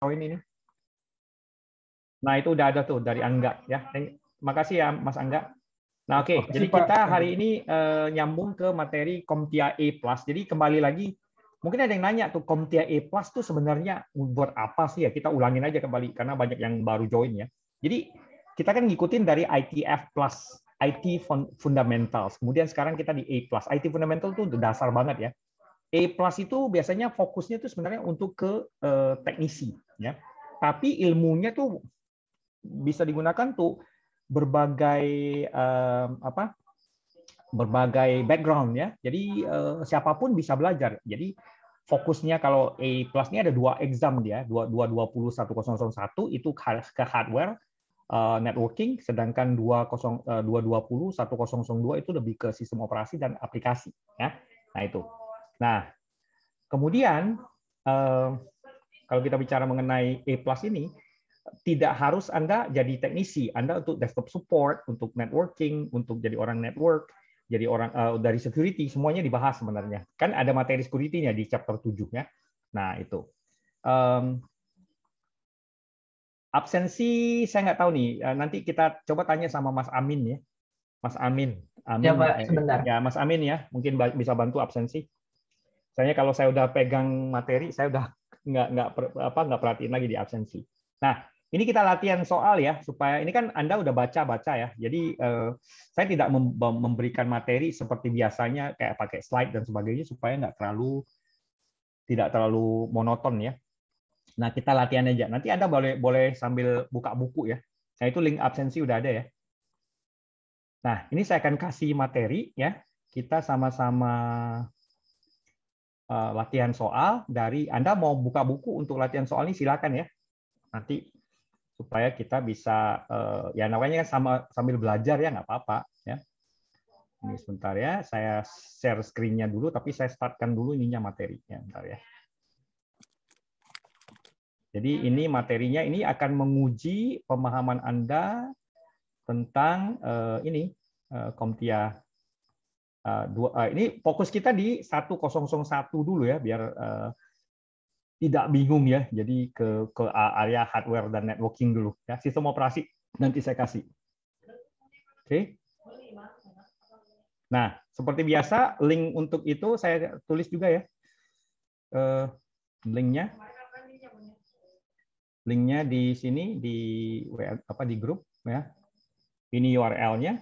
join ini? Nah, itu udah ada tuh dari Angga ya. Makasih ya Mas Angga. Nah, oke. Makasih, Jadi Pak. kita hari ini nyambung ke materi CompTIA A+. Jadi kembali lagi, mungkin ada yang nanya tuh CompTIA A+ tuh sebenarnya buat apa sih ya? Kita ulangin aja kembali karena banyak yang baru join ya. Jadi kita kan ngikutin dari ITF+, IT Fundamentals. Kemudian sekarang kita di A+. IT Fundamental tuh dasar banget ya. A+ itu biasanya fokusnya tuh sebenarnya untuk ke teknisi ya. Tapi ilmunya tuh bisa digunakan tuh berbagai berbagai background ya. Jadi siapapun bisa belajar. Jadi fokusnya kalau A+ ini ada 2 exam dia, 220-1001 itu ke hardware networking, sedangkan 220-1002 itu lebih ke sistem operasi dan aplikasi ya. Nah, itu. Nah, kemudian kalau kita bicara mengenai A+ ini, tidak harus Anda jadi teknisi. Anda untuk desktop support, untuk networking, untuk jadi orang network, jadi orang dari security, semuanya dibahas sebenarnya. Kan ada materi security-nya di chapter 7 ya. Nah, itu. Absensi saya nggak tahu nih. Nanti kita coba tanya sama Mas Amin ya. Mas Amin. Ya Amin. Pak, sebentar. Ya, Mas Amin ya. Mungkin bisa bantu absensi. Soalnya kalau saya udah pegang materi, saya udah nggak perhatiin lagi di absensi. Nah, ini kita latihan soal ya, supaya ini kan Anda udah baca-baca ya. Jadi saya tidak memberikan materi seperti biasanya kayak pakai slide dan sebagainya supaya tidak terlalu monoton ya. Nah, kita latihan aja. Nanti Anda boleh sambil buka buku ya. Nah, itu link absensi udah ada ya. Nah, ini saya akan kasih materi ya. Kita sama-sama latihan soal dari Anda mau buka buku untuk latihan soal ini silakan ya. Nanti supaya kita bisa ya namanya kan sambil belajar ya nggak apa-apa ya. Ini sebentar ya, saya share screen-nya dulu tapi saya startkan dulu ininya materinya bentar ya. Jadi ini materinya ini akan menguji pemahaman Anda tentang ini CompTIA ini fokus kita di 1001 dulu ya biar tidak bingung ya. Jadi ke area hardware dan networking dulu ya. Sistem operasi nanti saya kasih. Oke. Nah, seperti biasa link untuk itu saya tulis juga ya. Linknya. Linknya di sini di di grup ya. Ini URL-nya.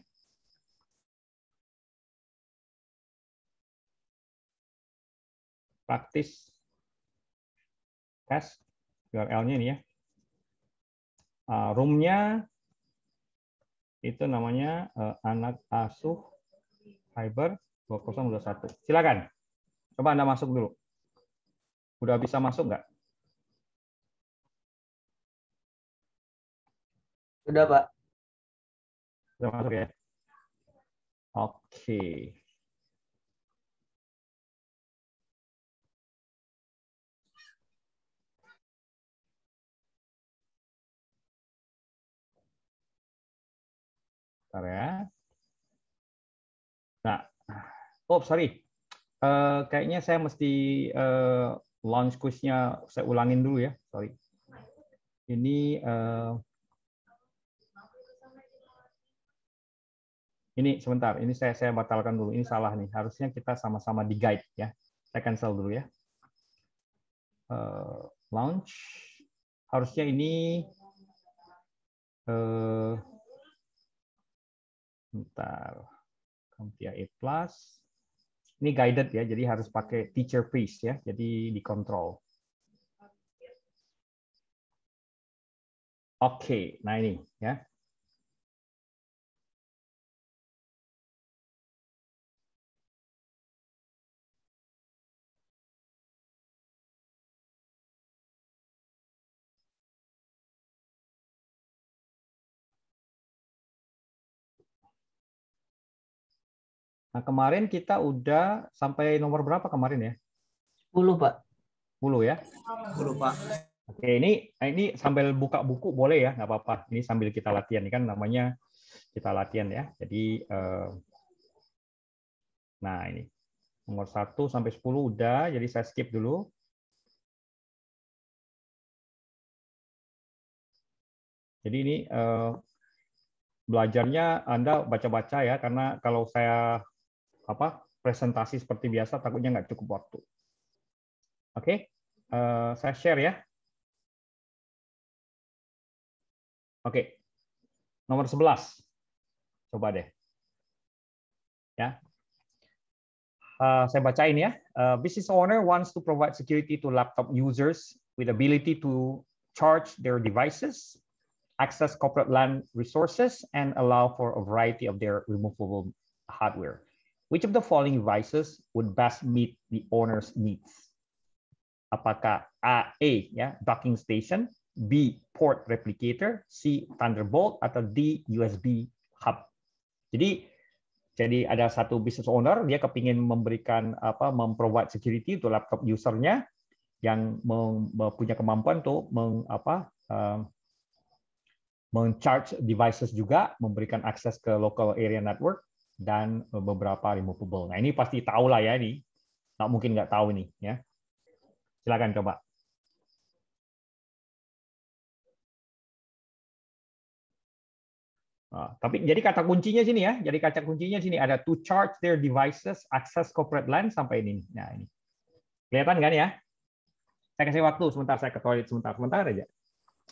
Praktis tes URL-nya ini ya. Room-nya itu namanya anak asuh Fiber 2021. Silakan. Coba Anda masuk dulu. Udah bisa masuk nggak? Sudah, Pak. Udah masuk ya? Oke. Bentar ya. Nah, oh sorry. Kayaknya saya mesti launch quiz-nya saya ulangin dulu ya. Sorry. Ini sebentar. Ini saya batalkan dulu. Ini salah nih. Harusnya kita sama-sama di guide ya. Saya cancel dulu ya. Launch. Harusnya ini bentar. CompTIA A+. Ini guided ya, jadi harus pakai teacher freeze ya, jadi dikontrol. Oke, nah ini ya. Nah, kemarin kita udah sampai nomor berapa kemarin ya? 10, Pak. 10 ya? 10, Pak. Oke, ini sambil buka buku boleh ya, nggak apa-apa. Ini sambil kita latihan, ini kan namanya kita latihan ya. Jadi, nah ini nomor 1 sampai 10 udah, jadi saya skip dulu. Jadi ini belajarnya Anda baca-baca ya, karena kalau saya presentasi seperti biasa takutnya nggak cukup waktu. Oke, saya share ya. Oke, nomor 11. Coba deh. Ya. Saya bacain ya. Business owner wants to provide security to laptop users with ability to charge their devices, access corporate LAN resources, and allow for a variety of their removable hardware. Which of the following devices would best meet the owner's needs? Apakah A ya, docking station, B port replicator, C Thunderbolt, atau D USB hub? Jadi ada satu business owner, dia kepingin memberikan memprovide security untuk laptop usernya yang punya kemampuan untuk men-charge devices juga, memberikan akses ke local area network dan beberapa removable. Nah ini pasti tahu lah ya ini, nggak mungkin nggak tahu nih ya. Silakan coba. Tapi jadi kata kuncinya sini ya, jadi kata kuncinya sini ada to charge their devices, access corporate LAN sampai ini. Nah ini, kelihatan kan ya? Saya kasih waktu sebentar, saya ke toilet sebentar aja.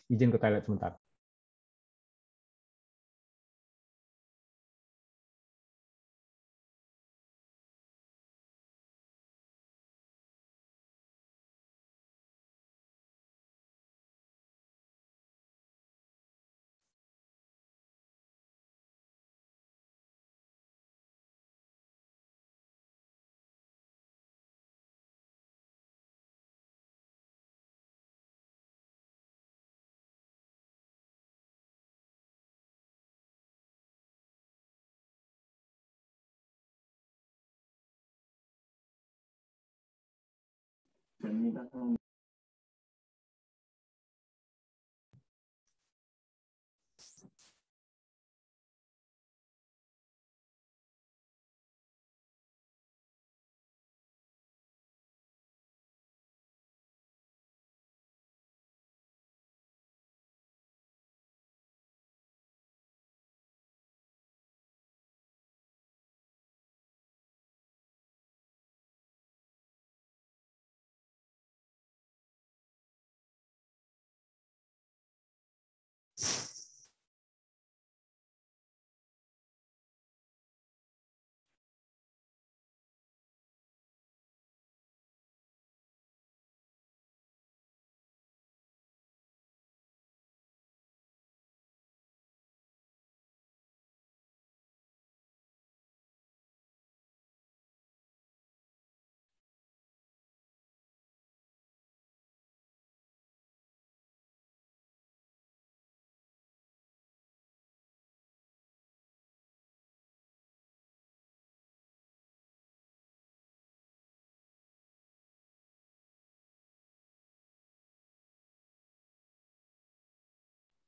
Izin ke toilet sebentar.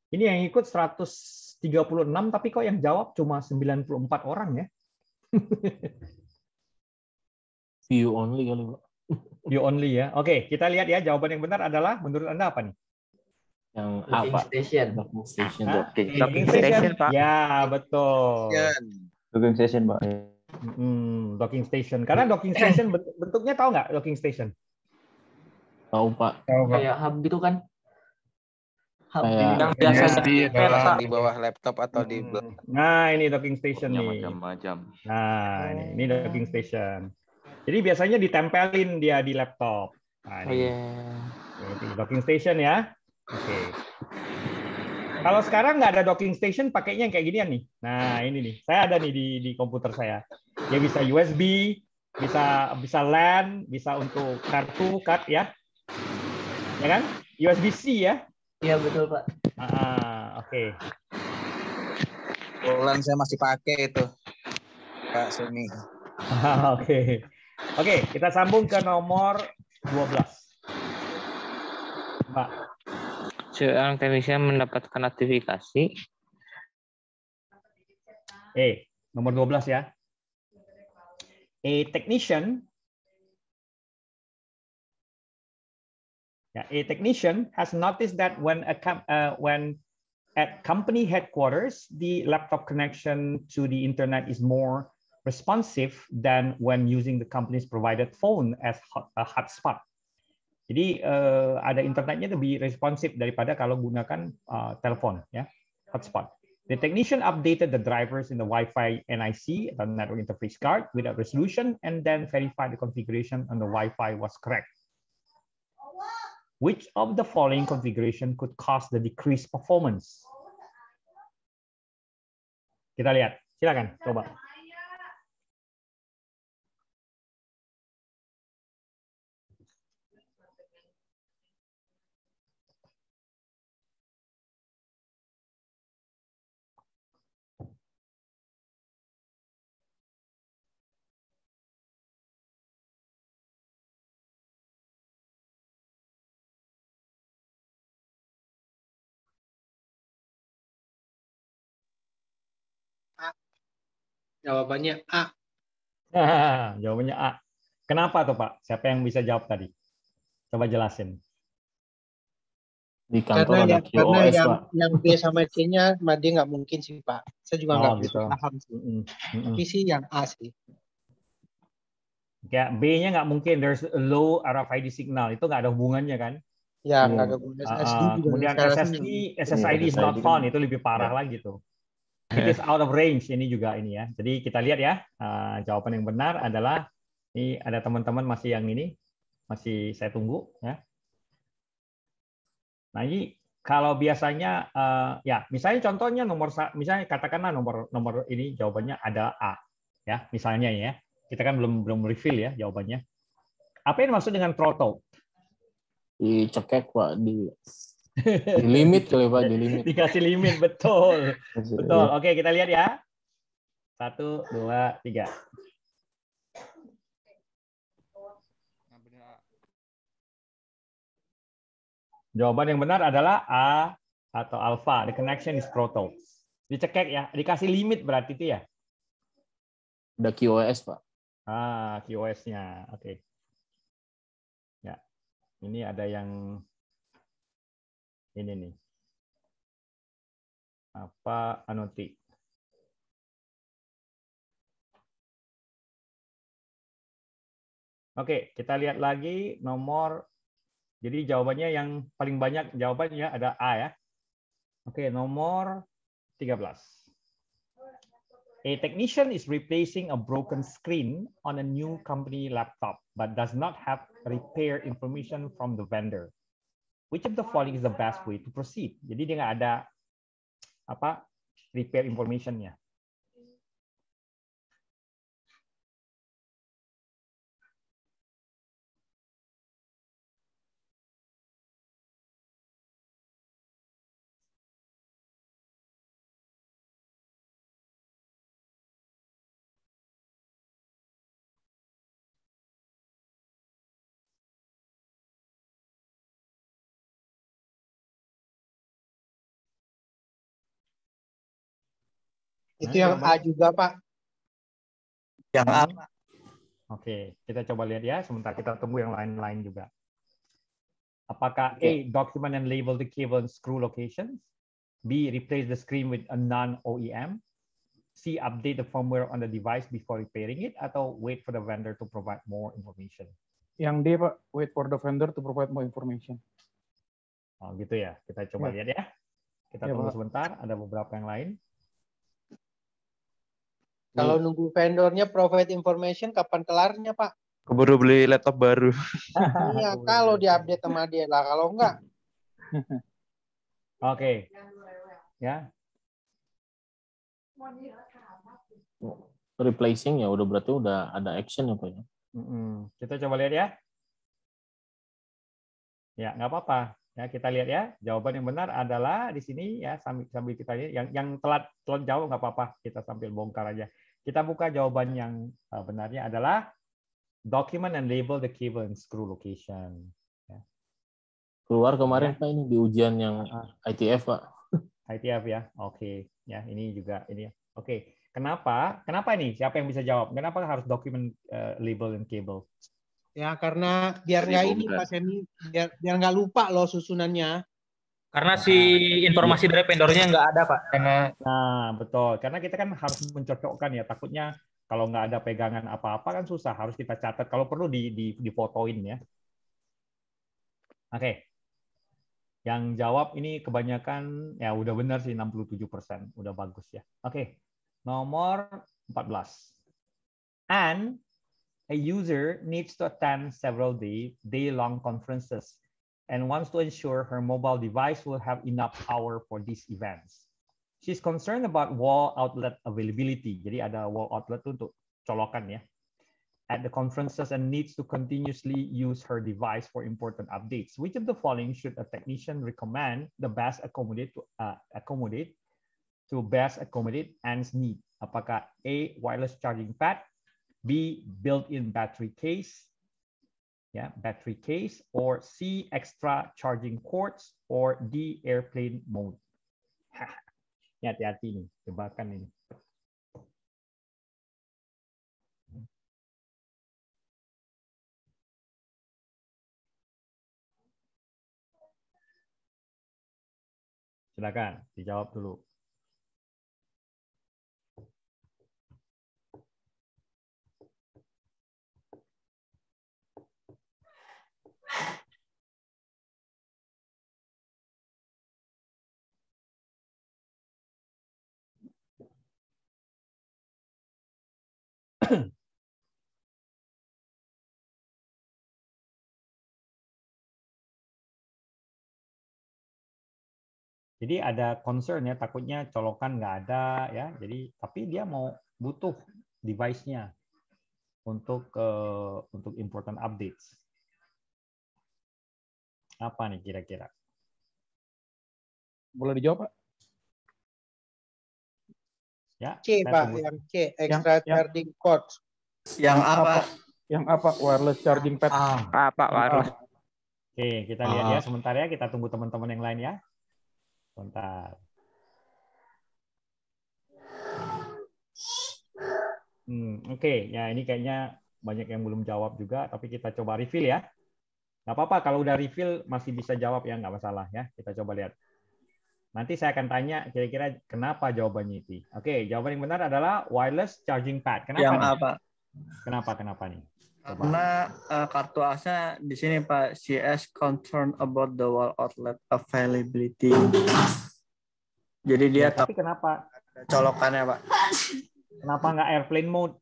Ini yang ikut 136, tapi kok yang jawab cuma 94 orang ya? View only kali, Pak. View only ya. Oke, kita lihat ya, jawaban yang benar adalah menurut Anda apa nih? Yang Docking apa? station. Docking station. Docking station, Pak. Ya, betul. Docking station, Pak. Docking station. Karena docking station bentuknya tahu nggak docking station? Tahu, Pak. Kayak hub gitu kan? Hub Kayak yang biasa peta di bawah laptop atau di Nah, ini docking station nih. macam-macam. Nah, ini docking station. Jadi biasanya ditempelin dia di laptop. Nah, ini. Ini docking station ya. Oke. Kalau sekarang nggak ada docking station, pakainya yang kayak ginian nih. Nah, ini nih. Saya ada nih di komputer saya. Dia bisa USB, bisa LAN, bisa untuk kartu, card ya. Ya kan? USB-C ya. Iya betul Pak. Oke. Bulan saya masih pakai itu, Pak Sumi. Oke, kita sambung ke nomor 12. Mbak. Seorang teknisian mendapatkan notifikasi. Nomor 12 ya. A technician has noticed that when at company headquarters, the laptop connection to the internet is more responsive than when using the company's provided phone as a hotspot. Jadi ada internetnya lebih responsif daripada kalau gunakan telepon, ya, hotspot. The technician updated the drivers in the Wi-Fi NIC, the network interface card, with a resolution, and then verified the configuration on the Wi-Fi was correct. Which of the following configuration could cause the decreased performance? Kita lihat, silakan, coba. Jawabannya A. Jawabannya A. Kenapa tuh Pak? Siapa yang bisa jawab tadi? Coba jelasin. Di kantor ada QoS, Pak. Yang B sama C-nya dia nggak mungkin sih Pak. Saya juga nggak gitu. paham sih. Tapi sih yang A sih. Ya, B-nya nggak mungkin. There's a low RFID signal. Itu nggak ada hubungannya kan? Ya, nggak ada hubungan. Kemudian SSID is not found. Itu lebih parah lagi tuh. It is out of range. Ini juga ini ya. Jadi kita lihat ya. Jawaban yang benar adalah ini ada teman-teman masih yang ini. Masih saya tunggu ya. Nah, ini kalau biasanya ya, misalnya contohnya misalnya katakanlah nomor ini jawabannya ada A ya, misalnya ya. Kita kan belum reveal ya jawabannya. Apa yang dimaksud dengan throttle? Dicekek, Pak, di limit kali Pak, di limit. Dikasih limit, betul. Betul. Oke, kita lihat ya. 1, 2, 3. Jawaban yang benar adalah A atau alpha. The connection is throttle. Dicekek ya, dikasih limit berarti itu ya. Ada QoS, Pak. QoS-nya. Oke. Ya. Ini ada yang ini nih. Apa Anuti? Oke, kita lihat lagi nomor. Jadi jawabannya yang paling banyak jawabannya ada A ya. Oke, nomor 13. A technician is replacing a broken screen on a new company laptop, but does not have repair information from the vendor. Which of the following is the best way to proceed? Jadi dia nggak ada apa repair information-nya. Itu yang A juga, Pak. Yang A. Oke, kita coba lihat ya. Sebentar kita tunggu yang lain-lain juga. Apakah A, document and label the cable and screw locations? B, replace the screen with a non-OEM? C, update the firmware on the device before repairing it? Atau wait for the vendor to provide more information? Yang D, Pak. Wait for the vendor to provide more information. Oh, gitu ya. Kita coba lihat ya. Kita tunggu sebentar. Ada beberapa yang lain. Kalau nunggu vendornya provide information, kapan kelarnya, Pak? Keburu beli laptop baru. Iya, kalau diupdate sama dia lah. Kalau enggak. Oke. Ya. Replacing ya udah berarti udah ada action ya Pak ya. Kita coba lihat ya. Ya, nggak apa-apa. Ya, kita lihat ya. Jawaban yang benar adalah di sini ya, sambil kita lihat. Yang telat jauh nggak apa-apa. Kita sambil bongkar aja. Kita buka jawaban yang benarnya adalah document and label the cable and screw location. Ya. Keluar kemarin Pak ini di ujian yang ITF Pak. ITF ya. Oke. Ya, ini juga ini. Oke. Kenapa? Kenapa ini? Siapa yang bisa jawab? Kenapa harus document, label and cable? Ya, karena biar nggak ini Pak Semi, biar nggak lupa loh susunannya. Karena si informasi dari vendornya nggak ada, Pak. Nah, betul. Karena kita kan harus mencocokkan ya. Takutnya kalau nggak ada pegangan apa-apa kan susah. Harus kita catat. Kalau perlu difotoin ya. Oke. Yang jawab ini kebanyakan ya udah benar sih 67%. Udah bagus ya. Oke. Nomor 14. And a user needs to attend several day-long conferences and wants to ensure her mobile device will have enough power for these events. She's concerned about wall outlet availability. Jadi ada wall outlet untuk colokan ya. At the conferences and needs to continuously use her device for important updates. Which of the following should a technician recommend the best accommodate Anne's need? Apakah A, wireless charging pad, B, built-in battery case, battery case, or C, extra charging cords, or D, airplane mode. Ini hati-hati nih, jebakan ini. Silakan dijawab dulu. Jadi ada concern ya, takutnya colokan nggak ada ya. Jadi tapi dia butuh device-nya untuk important updates. Apa nih kira-kira? Boleh dijawab, Pak? Ya, C, Pak, yang C, extra charging cords. Yang apa? Yang apa? Wireless charging pad. Apa wireless? Oke, kita lihat ya sebentar ya, kita tunggu teman-teman yang lain ya. Sebentar. Oke, ya ini kayaknya banyak yang belum jawab juga, tapi kita coba refill ya. Nggak apa-apa, kalau udah refill masih bisa jawab ya, nggak masalah ya. Kita coba lihat. Nanti saya akan tanya kira-kira kenapa jawabannya itu. Oke, jawaban yang benar adalah wireless charging pad. Kenapa Yang nih? apa? Kenapa nih? Coba. Karena kartu A-nya di sini Pak, CS concerned about the wall outlet availability. Jadi dia Tapi kenapa? Colokannya Pak. Kenapa nggak airplane mode?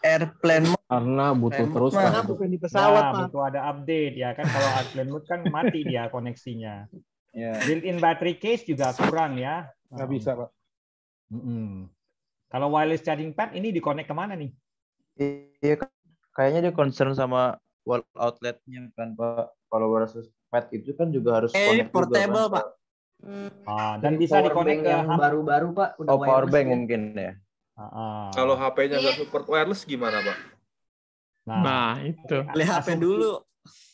Airplane mode karena butuh terus Karena kan. bukan di pesawat, Pak. Butuh ada update ya kan. Kalau airplane mode kan mati dia koneksinya. Ya. Built-in battery case juga kurang ya. Nggak bisa, Pak. Kalau wireless charging pad ini di-connect kemana nih? Iya, kayaknya dia concern sama wall outletnya kan Pak. Kalau wireless pad itu kan juga harus ini connect portable juga, kan, Pak. Dan bisa di-connect ke yang baru-baru, Pak. Udah Oh, power wireless bank ya. mungkin ya. Kalau HP-nya nggak support wireless gimana, Pak? Nah, itu. Lihat HP dulu.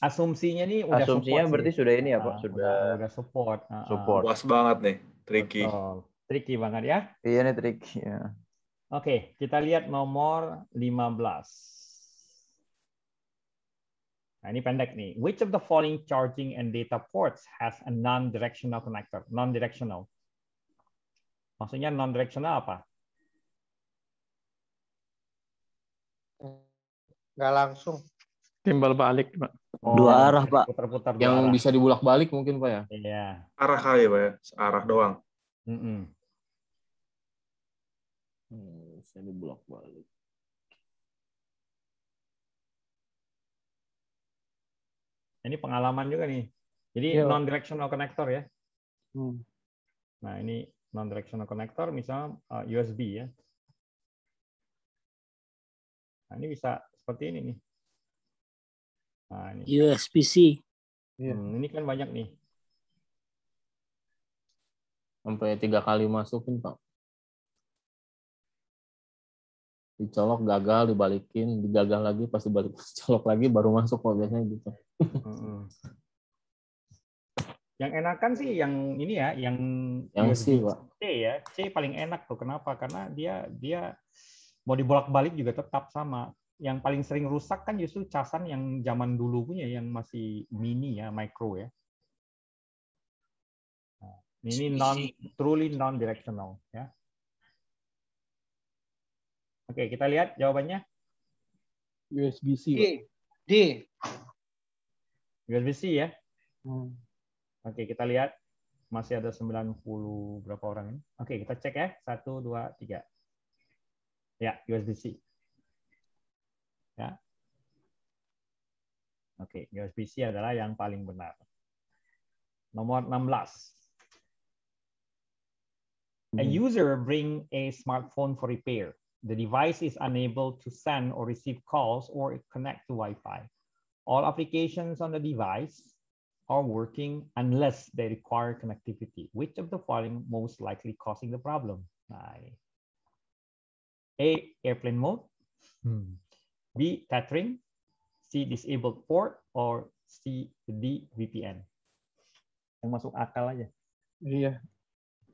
Asumsinya nih udah Asumsinya support berarti sih. sudah ini ya Pak, sudah Udah support. support. Puas banget nih, tricky. Tricky banget ya. Iya nih tricky ya. Oke, kita lihat nomor 15. Nah, ini pendek nih. Which of the following charging and data ports has a non-directional connector? Non-directional. Maksudnya non-directional apa? Nggak langsung. Timbal balik, Pak. Dua arah, Pak. Putar-putar Yang dua arah. bisa dibulak-balik mungkin, Pak ya? Iya. Arah kali, Pak ya? Arah doang. Bisa dibulak-balik. Ini pengalaman juga nih. Jadi non-directional connector ya. Nah, ini non-directional connector, misalnya USB ya. Nah, ini bisa seperti ini nih. Nah, ini. USB-C. Ini kan banyak nih. Sampai 3 kali masukin, Pak. Dicolok, gagal, dibalikin, digagal lagi, pas dibalik, colok lagi, baru masuk kok biasanya gitu. Yang enakan sih yang ini ya, yang C, Pak. C ya. C paling enak tuh. Kenapa? Karena dia mau dibolak-balik juga tetap sama. Yang paling sering rusak kan justru casan yang zaman dulu punya, yang masih mini ya, micro ya. Ini truly non-directional. Ya. Oke, kita lihat jawabannya. USB-C. D. USB-C ya. Oke, kita lihat. Masih ada 90 berapa orang ini. Oke, kita cek ya. 1, 2, 3. Ya, USB-C. Ya. Oke, USB-C adalah yang paling benar. Nomor 16. A user bring a smartphone for repair. The device is unable to send or receive calls or connect to Wi-Fi. All applications on the device are working unless they require connectivity. Which of the following most likely causing the problem? A. Airplane mode. B. Tethering. C. Disabled port. Or C. D. VPN. Yang masuk akal aja. Iya.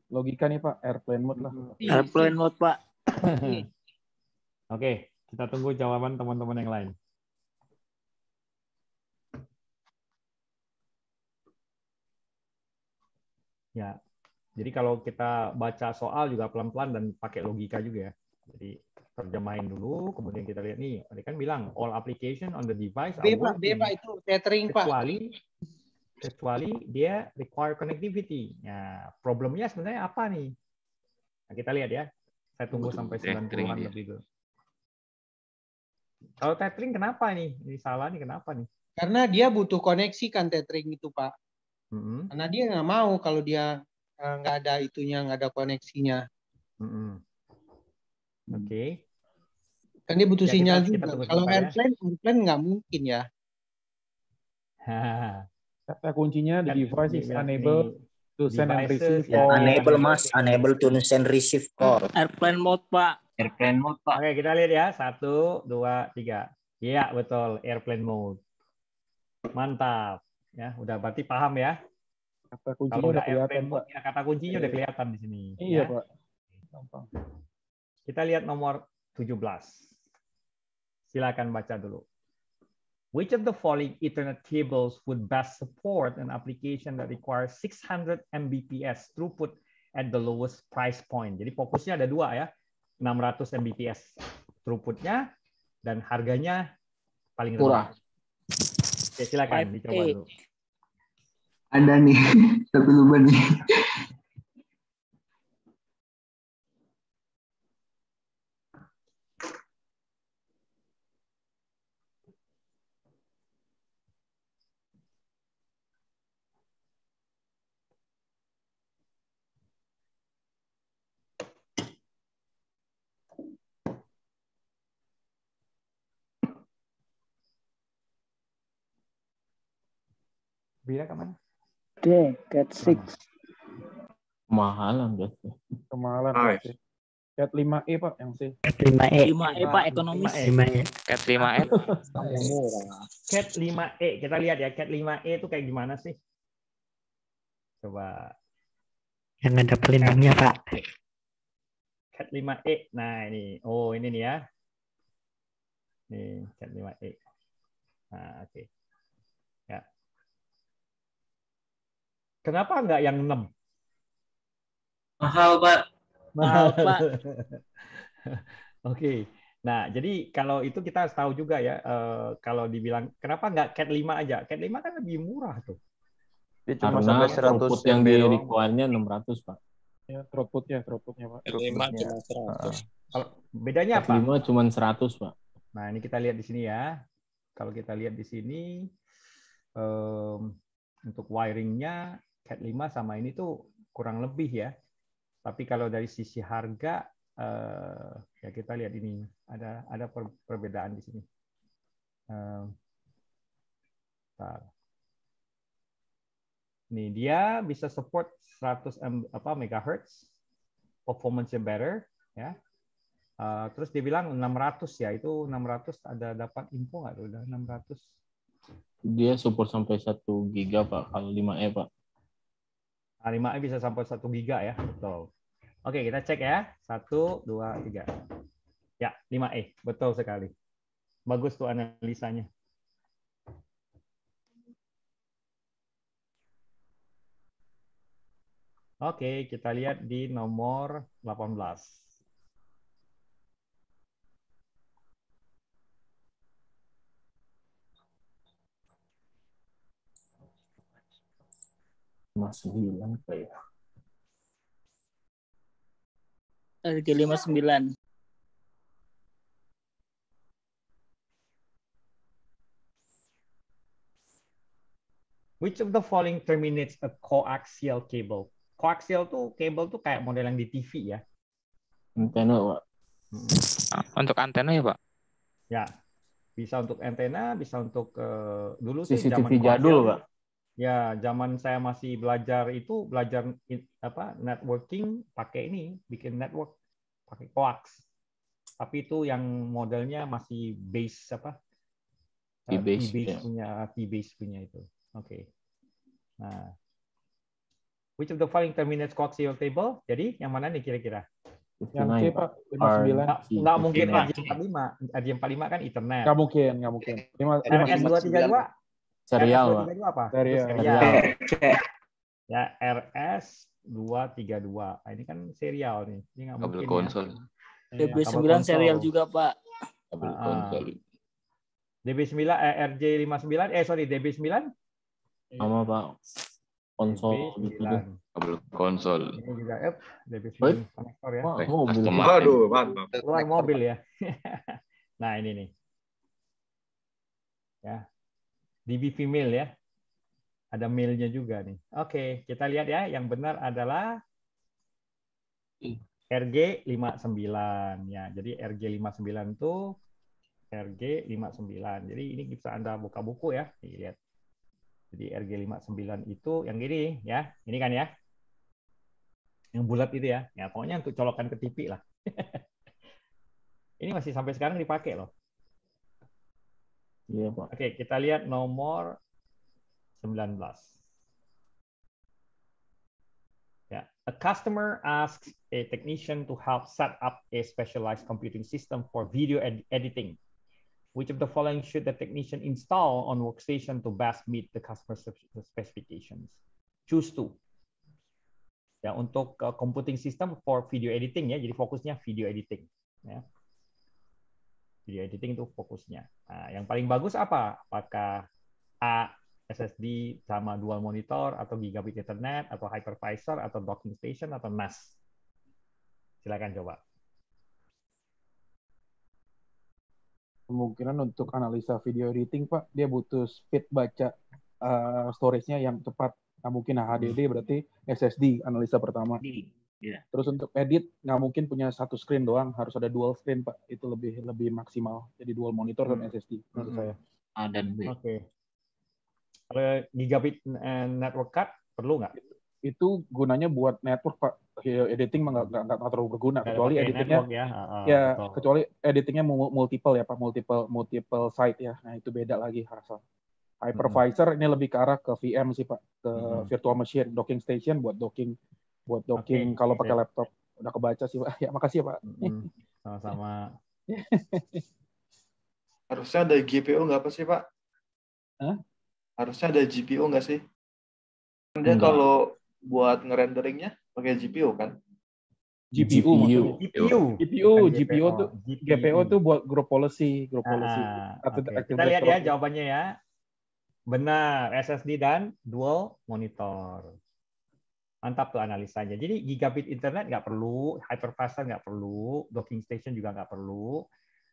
Logika nih Pak, airplane mode lah. Airplane mode Pak. Oke, kita tunggu jawaban teman-teman yang lain. Ya, jadi kalau kita baca soal juga pelan-pelan dan pakai logika juga ya. Jadi terjemahin dulu, kemudian kita lihat nih. Tadi kan bilang all application on the device are working. B Pak itu tethering Pak. Kecuali dia require connectivity. Ya, problemnya sebenarnya apa nih? Nah, kita lihat ya. Saya tunggu sampai 90-an lebih dulu. Kalau tethering kenapa nih? Ini salah nih, kenapa nih? Karena dia butuh koneksi kan tethering itu Pak. Karena dia nggak mau kalau dia nggak ada itunya, nggak ada koneksinya. Oke. Kan dia butuh Ya, sinyal kita juga. tunggu Kalau sebentar ya. airplane nggak mungkin ya. Kata kuncinya the device is Ini unable to send and receive devices, ya, call. Unable Mas, unable to send receive call. Airplane mode Pak. Airplane mode Pak. Oke, kita lihat ya. 1, 2, 3. Iya, betul. Airplane mode. Mantap. Ya, udah berarti paham ya. Kata kuncinya Kalau udah udah kelihatan airplane Pak. mode, ya, kata kuncinya udah kelihatan di sini. Iya ya. Pak. Gampang. Kita lihat nomor 17. Silakan baca dulu. Which of the following Ethernet cables would best support an application that requires 600 Mbps throughput at the lowest price point? Jadi fokusnya ada dua ya, 600 Mbps throughputnya dan harganya paling rendah. Oke, silakan dicoba dulu. Ada nih, satu lupa nih. Bila kemana? D, Cat 6. Kemahalan guys. Kemahalan. Nice. Cat 5E Pak yang C. Cat 5E. 5E Pak, ekonomis. 5E. Cat 5E. Cat 5E, kita lihat ya, Cat 5E itu kayak gimana sih? Coba. Yang ada pelindungnya Pak. Cat 5E. Nah, ini. Oh, ini nih ya. Nih, Cat 5E. Nah, oke. Ya. Kenapa nggak yang 6? Mahal, Pak. Mahal, Pak. Oke. Nah, jadi kalau itu kita harus tahu juga ya, kalau dibilang, kenapa nggak Cat 5 aja? Cat 5 kan lebih murah tuh. Dia cuma Karena sampai 100 throughput yang MB di doang. require-nya 600 Pak. Ya, throughputnya Pak. Kalau bedanya Cat apa? 5 cuma 100 Pak. Nah, ini kita lihat di sini ya. Kalau kita lihat di sini, untuk wiringnya Cat 5 sama ini tuh kurang lebih ya. Tapi kalau dari sisi harga, ya kita lihat ini ada perbedaan di sini. Nih dia bisa support 100 MHz, performance-nya better, ya. Terus dia bilang 600 ya, itu 600 ada dapat info nggak tuh? Udah 600. Dia support sampai 1 giga Pak, kalau 5E Pak. 5E bisa sampai 1 giga ya, betul. Oke, kita cek ya. 1, 2, 3. Ya, 5E, betul sekali. Bagus tuh analisanya. Oke, kita lihat di nomor 18. Mas 9 kayak. RG59. Which of the following terminates a coaxial cable? Coaxial tuh kabel tuh kayak model yang di TV ya. Antena, Pak. Untuk antena ya, Pak? Ya, bisa untuk antena, bisa untuk dulu sih zaman CCTV jadul, koaksial. Pak. Ya, zaman saya masih belajar networking pakai ini, bikin network pakai coax. Tapi itu yang modelnya masih base apa? T-base, T-base punya itu. Oke. Nah, which of the following terminates coaxial cable? Jadi yang mana nih kira-kira? Yang C, Pak. 59. Nggak mungkin RJ45. RJ45 kan Ethernet. Nggak mungkin. RS232? Serial, Pak. RS232 apa? Serial. Ya, RS232. Nah, ini kan serial nih. Ini nggak mungkin. Kabel konsol. DB9 serial juga, Pak. Kabel konsol. DB9 RJ59 DB9 sama Pak konsol DB9. Kabel konsol. Ini juga DB9 konektor ya. Mobil. Waduh, mantap. Keluar mobil ya. Nah, ini nih. Ya. DB female ya. Ada male-nya juga nih. Oke, kita lihat ya. Yang benar adalah RG59 ya. Jadi RG59 itu RG59. Jadi ini bisa Anda buka buku ya. Nih, lihat. Jadi RG59 itu yang gini ya. Ini kan ya. Yang bulat itu ya. Ya pokoknya untuk colokan ke TV lah. Ini masih sampai sekarang dipakai loh. Iya, Pak. Oke, kita lihat nomor 19. Ya, a customer asks a technician to help set up a specialized computing system for video editing. Which of the following should the technician install on workstation to best meet the customer specifications? Choose two. Ya, untuk computing system for video editing ya, jadi fokusnya video editing. Ya. Video editing itu fokusnya. Nah, yang paling bagus apa? Apakah A, SSD sama dual monitor, atau gigabit Ethernet, atau hypervisor, atau docking station, atau NAS? Silakan coba. Kemungkinan untuk analisa video editing, Pak, dia butuh speed baca storage-nya yang cepat. Nggak mungkin HDD, berarti SSD analisa pertama. Terus untuk edit, nggak mungkin punya satu screen doang, harus ada dual screen, Pak. Itu lebih maksimal. Jadi dual monitor dan SSD menurut saya. A dan B. Oke. Kalau gigabit network card perlu nggak? Itu gunanya buat network, Pak. Editing mah nggak terlalu berguna, kecuali editingnya kecuali editingnya multiple ya, Pak, multiple site ya. Nah, itu beda lagi rasa. Hypervisor ini lebih ke arah ke VM sih, Pak, ke virtual machine, docking station buat docking kalau pakai laptop. Udah kebaca sih, Pak. Ya, makasih ya, Pak. Sama-sama. Harusnya ada GPU nggak apa sih, Pak? Hah? Harusnya ada GPU nggak sih? Dia kalau buat ngerenderingnya pakai GPU kan? GPU tuh GPU tuh buat group policy. Kita lihat ya jawabannya ya. Benar, SSD dan dual monitor. Mantap tuh analisanya. Jadi gigabit internet nggak perlu, hypervisor nggak perlu, docking station juga nggak perlu,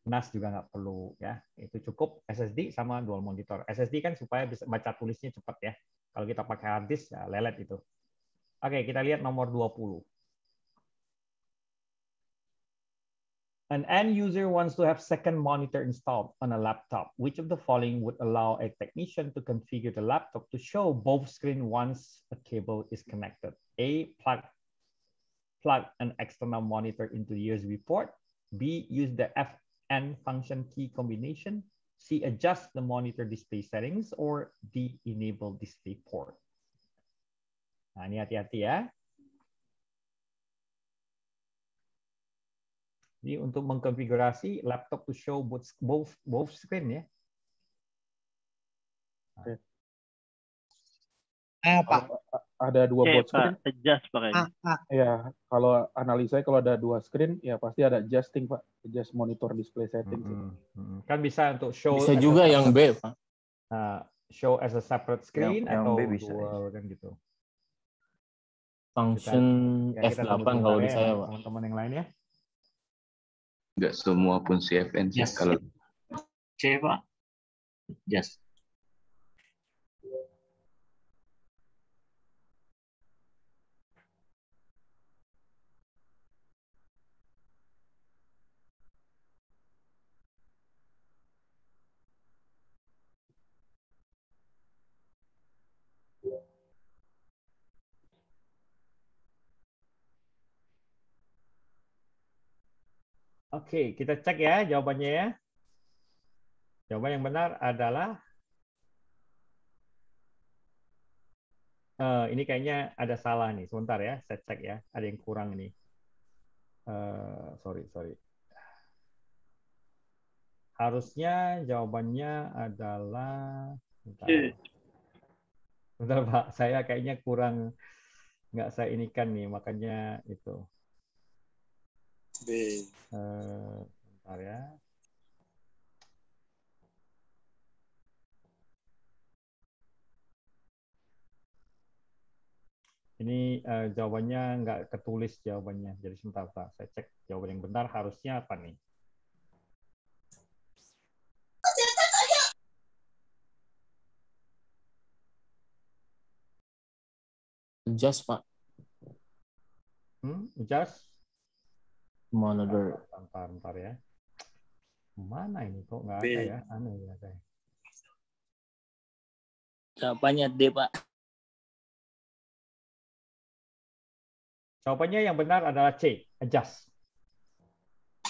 NAS juga nggak perlu ya. Itu cukup SSD sama dual monitor. SSD kan supaya bisa baca tulisnya cepat ya. Kalau kita pakai hard disk ya lelet itu. Oke, kita lihat nomor 20. An end user wants to have second monitor installed on a laptop. Which of the following would allow a technician to configure the laptop to show both screens once a cable is connected? A, plug an external monitor into the USB port. B, use the FN function key combination. C, adjust the monitor display settings. Or D, enable display port. Nah, ini hati-hati ya. Jadi untuk mengkonfigurasi laptop to show both screen ya. Apa? Ada dua board screen. Adjust pakainya. Ya, kalau analisa kalau ada dua screen, ya pasti ada adjusting Pak. Adjust monitor display setting. Kan bisa untuk show. Bisa juga yang B Pak. Show as a separate screen yang atau B bisa, dual kan gitu. Function F8 kalau di saya Pak. Teman-teman yang lain ya. Nggak semua pun CFN sih. Yes. Kalau C, Pak. Yes. Oke, kita cek ya jawabannya ya. Jawaban yang benar adalah ini kayaknya ada salah nih. Sebentar ya, saya cek ya. Ada yang kurang ini. Sorry. Harusnya jawabannya adalah bentar Pak, saya kayaknya kurang nggak saya inikan nih, makanya itu. Bentar ya. Ini jawabannya nggak ketulis jawabannya. Jadi sebentar Pak, saya cek jawaban yang benar harusnya apa nih. Adjust Pak. Adjust. Monitor. Bentar ya. Mana ini kok nggak ada ya? Aneh ya saya. Jawabannya D, Pak. Jawabannya yang benar adalah C, adjust.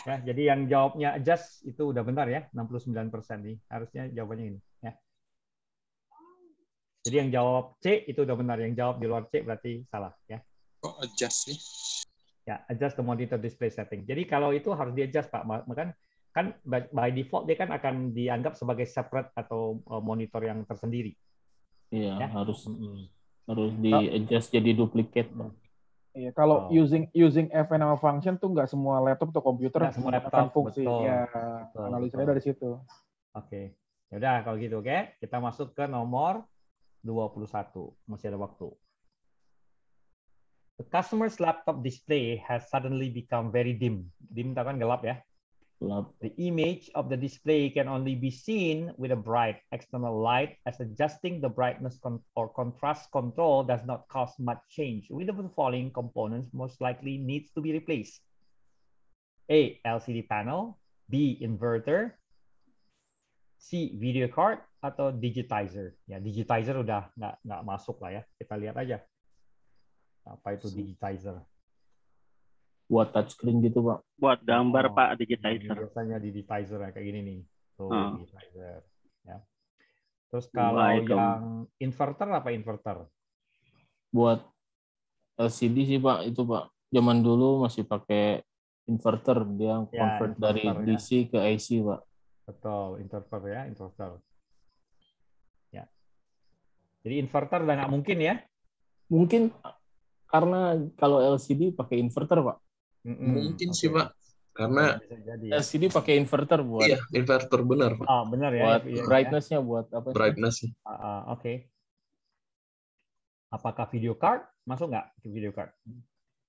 Ya, jadi yang jawabnya adjust itu udah benar ya, 69% nih. Harusnya jawabannya ini ya. Jadi yang jawab C itu udah benar, yang jawab di luar C berarti salah ya. Kok adjust sih? Ya, adjust the monitor display setting. Jadi kalau itu harus di-adjust Pak, kan by default dia kan akan dianggap sebagai separate atau monitor yang tersendiri. Iya, ya? harus di-adjust jadi duplicate, Bang. Iya, kalau using FNAMA function tuh nggak semua laptop atau komputer menggunakan fungsi. Ya, analisanya dari situ. Oke. Yaudah kalau gitu, oke. Kita masuk ke nomor 21. Masih ada waktu. The customer's laptop display has suddenly become very dim. Dim itu kan gelap ya. Gelap. The image of the display can only be seen with a bright external light, as adjusting the brightness or contrast control does not cause much change. Which of the following components most likely needs to be replaced? A. LCD panel, B. Inverter, C. Video card, atau digitizer. Ya, digitizer udah nggak masuk lah ya. Kita lihat aja. Apa itu digitizer? Buat touchscreen gitu, Pak. Buat gambar, Pak, digitizer. Biasanya digitizer kayak gini nih. Tuh, digitizer. Ya. Terus kalau yang inverter apa inverter? Buat LCD sih, Pak. Itu, Pak. Zaman dulu masih pakai inverter. Dia convert dari DC ke AC, Pak. Betul, inverter ya, inverter. Ya. Jadi inverter udah nggak mungkin ya? Mungkin karena kalau LCD pakai inverter, Pak. Mungkin sih, Pak. Karena LCD pakai inverter buat. Iya, inverter benar, Pak. Oh, benar ya. Buat brightness-nya buat apa? Brightness. Oke. Apakah video card masuk nggak video card?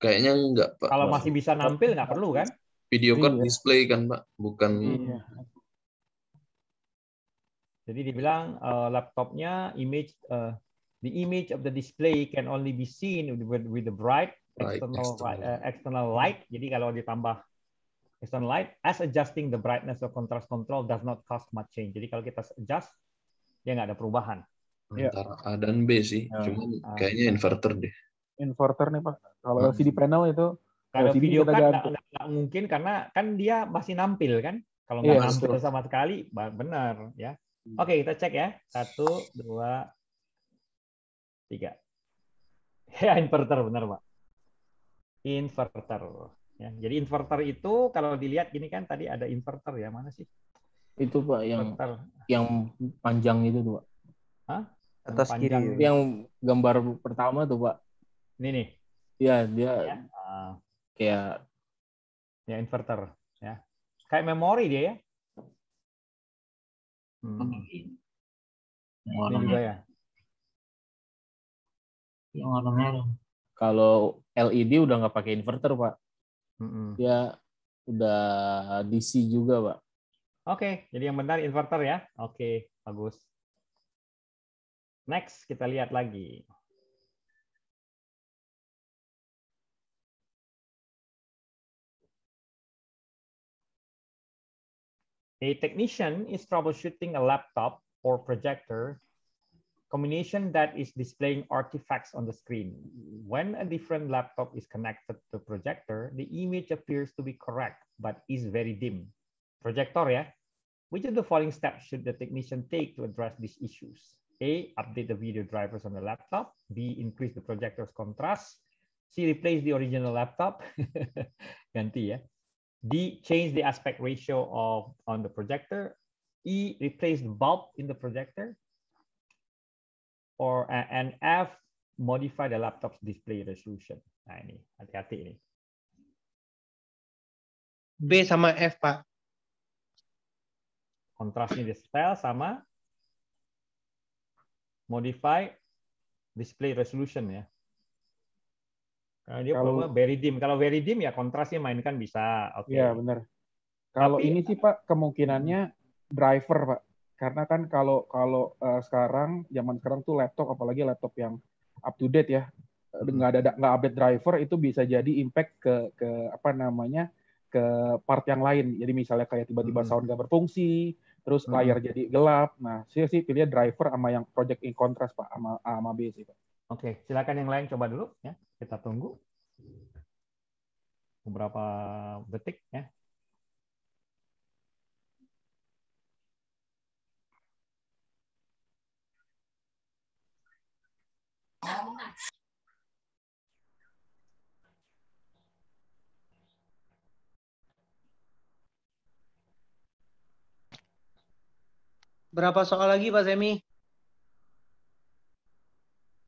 Kayaknya enggak, Pak. Kalau masih bisa nampil nggak perlu kan? Video card display kan, Pak, bukan. Jadi dibilang laptopnya the image of the display can only be seen with the bright external light. Jadi kalau ditambah external light, as adjusting the brightness or contrast control does not cause much change. Jadi kalau kita adjust, dia nggak ada perubahan. Antara A dan B sih, cuman kayaknya inverter deh. Inverter nih Pak. Kalau LCD panel itu kalau LCD video kita kan nggak mungkin karena kan dia masih nampil kan. Kalau nggak nampil sama sekali, benar ya. Oke, kita cek ya. 1, 2, 3. Ya, inverter benar, Pak. Inverter. Ya, jadi inverter itu kalau dilihat gini kan tadi ada inverter ya, mana sih? Itu Pak yang panjang itu tuh, Pak. Hah? Atas panjang. kiri. Yang gambar pertama tuh, Pak. Ini nih. Iya, dia Ya. kayak Ya inverter ya. Kayak memori dia ya. Ini juga ya. Yang warna merah. kalau LED udah nggak pakai inverter, Pak. Dia udah DC juga, Pak. Oke, jadi yang benar inverter ya. Oke, bagus. Next, kita lihat lagi. A technician is troubleshooting a laptop or projector combination that is displaying artifacts on the screen. When a different laptop is connected to the projector, the image appears to be correct, but is very dim. Projector ya. Which of the following steps should the technician take to address these issues? A, update the video drivers on the laptop. B, increase the projector's contrast. C, replace the original laptop. Ganti ya. D, change the aspect ratio on the projector. E, replace the bulb in the projector. And F, modify the laptop's display resolution. Nah ini, hati-hati ini. B sama F, Pak. Kontrasnya di style sama modify display resolution ya. Karena dia kalau very dim. Kalau very dim ya kontrasnya mainkan bisa. Oke. Iya benar. Kalau ini sih Pak kemungkinannya driver Pak. Karena kan kalau sekarang zaman sekarang tuh laptop apalagi laptop yang up to date ya nggak update driver itu bisa jadi impact ke apa namanya ke part yang lain. Jadi misalnya kayak tiba-tiba sound nggak berfungsi, terus layar jadi gelap. Nah saya sih pilih driver sama yang project in contrast Pak sama A sama B sih Pak. Oke, silakan yang lain coba dulu ya. Kita tunggu beberapa detik ya. Berapa soal lagi Pak Semi?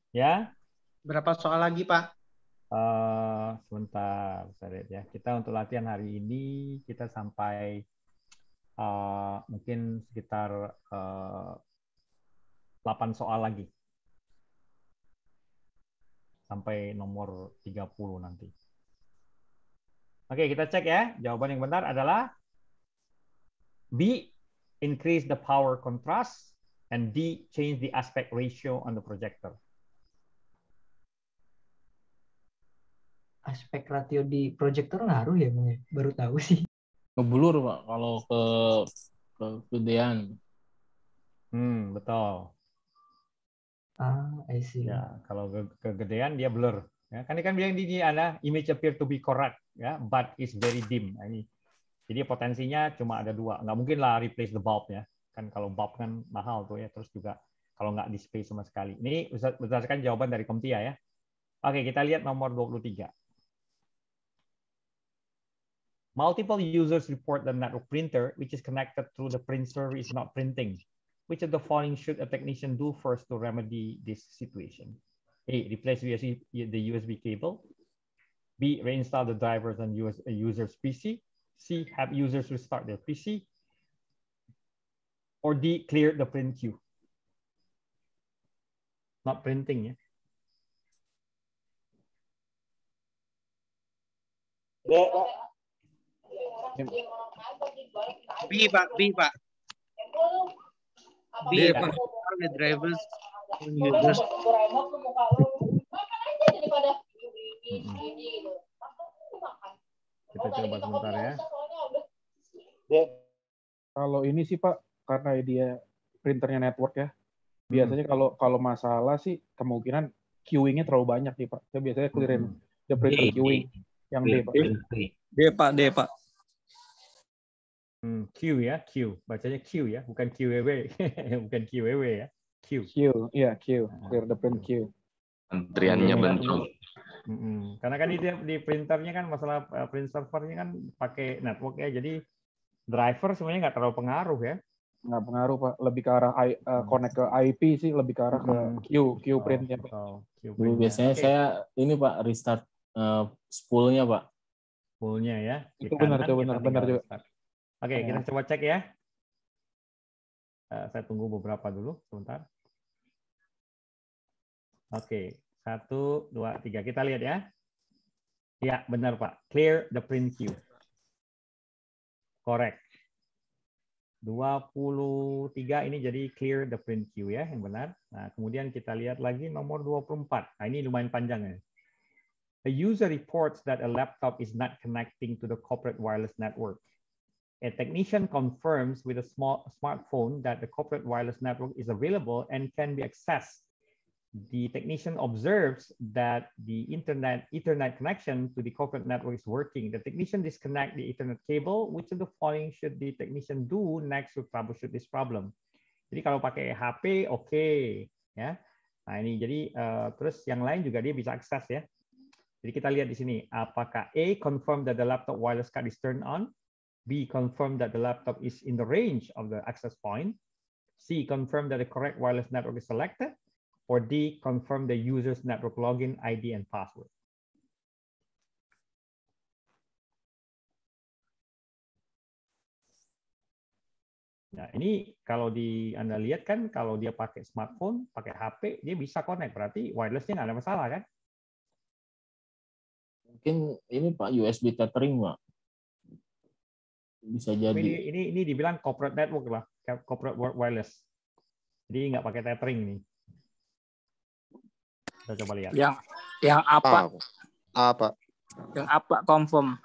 Ya. Berapa soal lagi Pak? Sebentar, saya lihat ya. Kita untuk latihan hari ini kita sampai mungkin sekitar 8 soal lagi. Sampai nomor 30 nanti. Oke, kita cek ya. Jawaban yang benar adalah B, increase the power contrast, and D, change the aspect ratio on the projector. Aspek ratio di projector ngaruh ya, baru tahu sih. Ngeblur Pak kalau kegedean. Betul. I see. Ya, kalau kegedean dia blur. Ya, kan bilang di sini ada image appear to be correct, ya, but is very dim. Nah, ini. Jadi potensinya cuma ada 2. Nggak mungkin lah replace the bulb ya. Kan kalau bulb kan mahal tuh ya. Terus juga kalau nggak display sama sekali. Ini berdasarkan jawaban dari Komtia ya. Oke, kita lihat nomor 23. Multiple users report the network printer, which is connected through the print server, is not printing. Which of the following should a technician do first to remedy this situation? A, replace the USB cable. B, reinstall the drivers on a user's PC. C, have users restart their PC. Or D, clear the print queue. Not printing, ya. B Pak. B Pak. The drivers users. Kita coba sebentar ya. Kalau ini sih Pak, karena dia printernya network ya, biasanya kalau masalah sih kemungkinan queuing-nya terlalu banyak nih Pak. Saya biasanya clearin the printer queuing. Yang D Pak. D Pak. Q ya, Q. Bacanya Q ya, bukan QWW. Bukan QWW ya. Q. Iya, Q. Clear the print Q. Antriannya bentrok. Karena kan di printernya kan masalah print servernya kan pakai network ya, jadi driver sebenarnya nggak terlalu pengaruh ya. Nggak pengaruh Pak, lebih ke arah connect ke IP sih, lebih ke arah ke queue printnya. Dulu biasanya saya ini Pak restart spoolnya Pak. Spoolnya ya. Itu benar juga. Oke, kita coba cek ya. Saya tunggu beberapa dulu, sebentar. Oke, 1, 2, 3. Kita lihat ya. Ya, benar Pak. Clear the print queue. Correct. 23 ini jadi clear the print queue ya, yang benar. Nah, kemudian kita lihat lagi nomor 24. Nah, ini lumayan panjang ya. A user reports that a laptop is not connecting to the corporate wireless network. A technician confirms with a smartphone that the corporate wireless network is available and can be accessed. The technician observes that the Ethernet connection to the corporate network is working. The technician disconnects the Ethernet cable. Which of the following should the technician do next to troubleshoot this problem? Jadi kalau pakai HP, oke, ya. Nah ini jadi terus yang lain juga dia bisa akses ya. Jadi kita lihat di sini, apakah A, confirm that the laptop wireless card is turned on, B, confirm that the laptop is in the range of the access point, C, confirm that the correct wireless network is selected, or D, confirm the user's network login, ID, and password. Nah, ini kalau Anda lihat kan, kalau dia pakai smartphone, pakai HP, dia bisa connect. Berarti wirelessnya nggak ada masalah kan? Mungkin ini Pak USB tethering Pak. Bisa jadi. Ini dibilang corporate network lah, corporate wireless. Jadi nggak pakai tethering nih. Kita coba lihat. Yang apa? Apa? Yang apa confirm?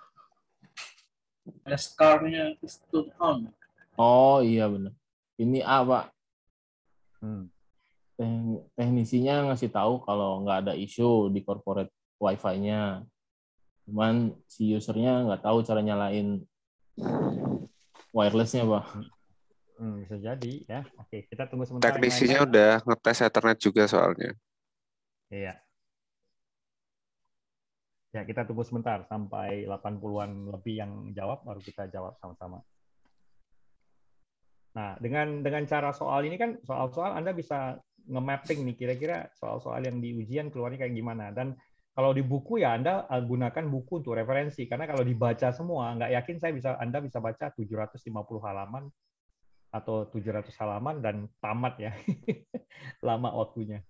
Scar-nya stood on. Oh iya benar. Ini A Pak. Teknisinya ngasih tahu kalau nggak ada isu di corporate Wi-Fi-nya. Cuman si usernya nggak tahu cara nyalain wirelessnya Pak. Bisa jadi ya. Oke, kita tunggu sebentar. Teknisinya udah ngetes Ethernet juga soalnya. Iya. Ya, kita tunggu sebentar sampai 80-an lebih yang jawab, baru kita jawab sama-sama. Nah, dengan cara soal ini kan, soal-soal Anda bisa nge-mapping nih, kira-kira soal-soal yang di ujian keluarnya kayak gimana. Dan kalau di buku ya Anda gunakan buku untuk referensi, karena kalau dibaca semua, nggak yakin Anda bisa baca 750 halaman atau 700 halaman dan tamat ya. Lama waktunya.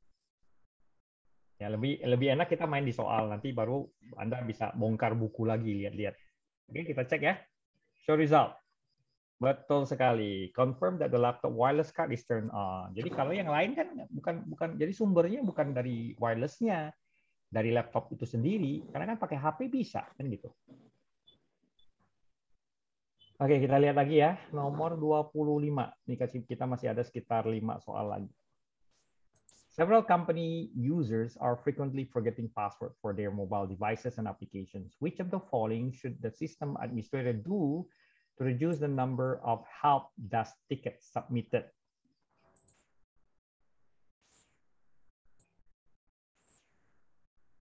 Ya, lebih enak kita main di soal, nanti baru Anda bisa bongkar buku lagi, lihat-lihat. Oke, kita cek ya. Show result. Betul sekali. Confirm that the laptop wireless card is turned on. Jadi kalau yang lain kan bukan jadi sumbernya bukan dari wirelessnya, dari laptop itu sendiri, karena kan pakai HP bisa kan gitu. Oke, kita lihat lagi ya. Nomor 25. Ini kita masih ada sekitar 5 soal lagi. Several company users are frequently forgetting password for their mobile devices and applications. Which of the following should the system administrator do to reduce the number of help desk tickets submitted?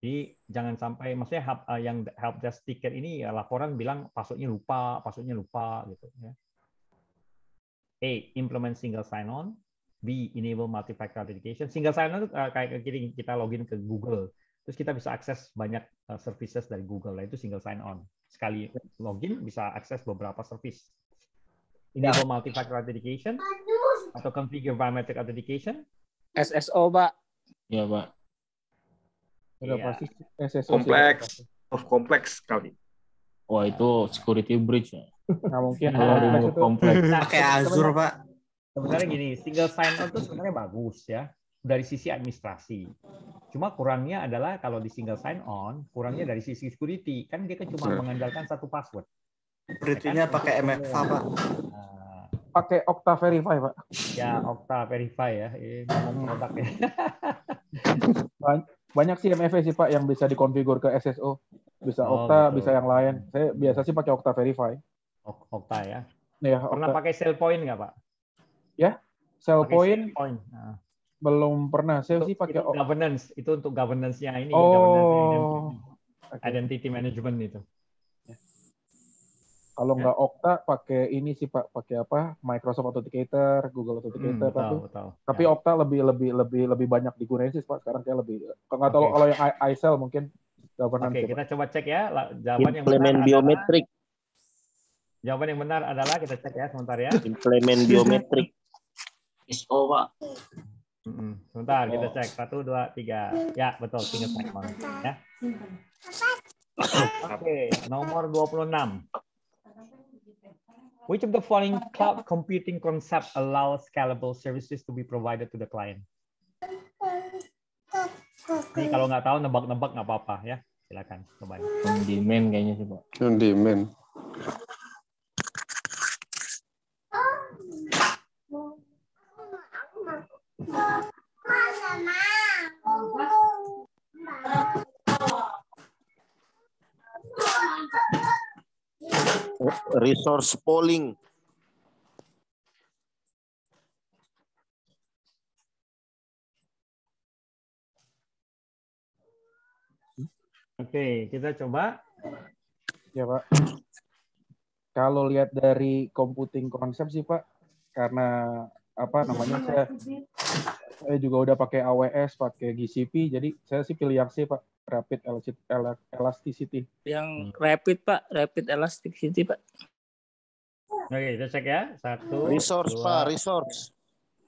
Jadi jangan sampai, maksudnya yang help desk ticket ini laporan bilang passwordnya lupa gitu ya. A, implement single sign-on. B, enable multi-factor authentication. Single sign-on itu kayak kita login ke Google, terus kita bisa akses banyak services dari Google. Nah, itu single sign-on. Sekali login bisa akses beberapa service. Enable multi-factor authentication atau configure biometric authentication. SSO, Pak. Iya, Pak. Udah pasti SSO. Kompleks kali. Wah, itu security breach ya. Nggak mungkin. Kompleks. Pakai Azure, Pak. Sebenarnya gini, single sign-on itu sebenarnya bagus ya dari sisi administrasi. Cuma kurangnya adalah kalau di single sign-on, kurangnya dari sisi security. Kan dia kan cuma mengandalkan satu password. Security-nya pakai MFA, Pak. Pakai Okta Verify, Pak. Ya, Okta Verify ya. Ngomong produk ya. Banyak sih MFA sih, Pak, yang bisa dikonfigur ke SSO. Bisa Okta, gitu. Bisa yang lain. Saya biasa sih pakai Okta Verify. Okta ya. Ya, pernah pakai SailPoint nggak, Pak? Ya, SailPoint nah. Belum pernah. Saya sih pakai governance. Itu untuk governance-nya ini. Oh, Identity management itu. Kalau nggak Okta pakai ini sih Pak, pakai apa? Microsoft Authenticator, Google Authenticator, tapi Okta lebih banyak digunain sih Pak. Sekarang kayak lebih. Nggak tahu kalau yang iCell mungkin governance. Oke, kita coba cek ya. Jawaban yang Implement benar biometrik. Jawaban yang benar adalah kita cek ya sebentar ya. Implement biometrik. ISO Pak. Sebentar kita cek 1, 2, 3. Ya betul, tinggal cek ya. Oke, nomor 26. Which of the following cloud computing concept allows scalable services to be provided to the client? Ini kalau nggak tahu nebak-nebak nggak apa-apa ya. Silakan cobain. On demand kayaknya sih Pak. On demand. Resource polling. Oke, kita coba. Ya Pak. Kalau lihat dari computing konsep sih Pak, karena apa namanya saya juga udah pakai AWS, pakai GCP, jadi saya sih pilih yang C Pak, Rapid Elasticity. Yang Rapid Pak, Rapid Elasticity Pak. Oke, kita cek ya. 1. Resource 2. Pak, resource.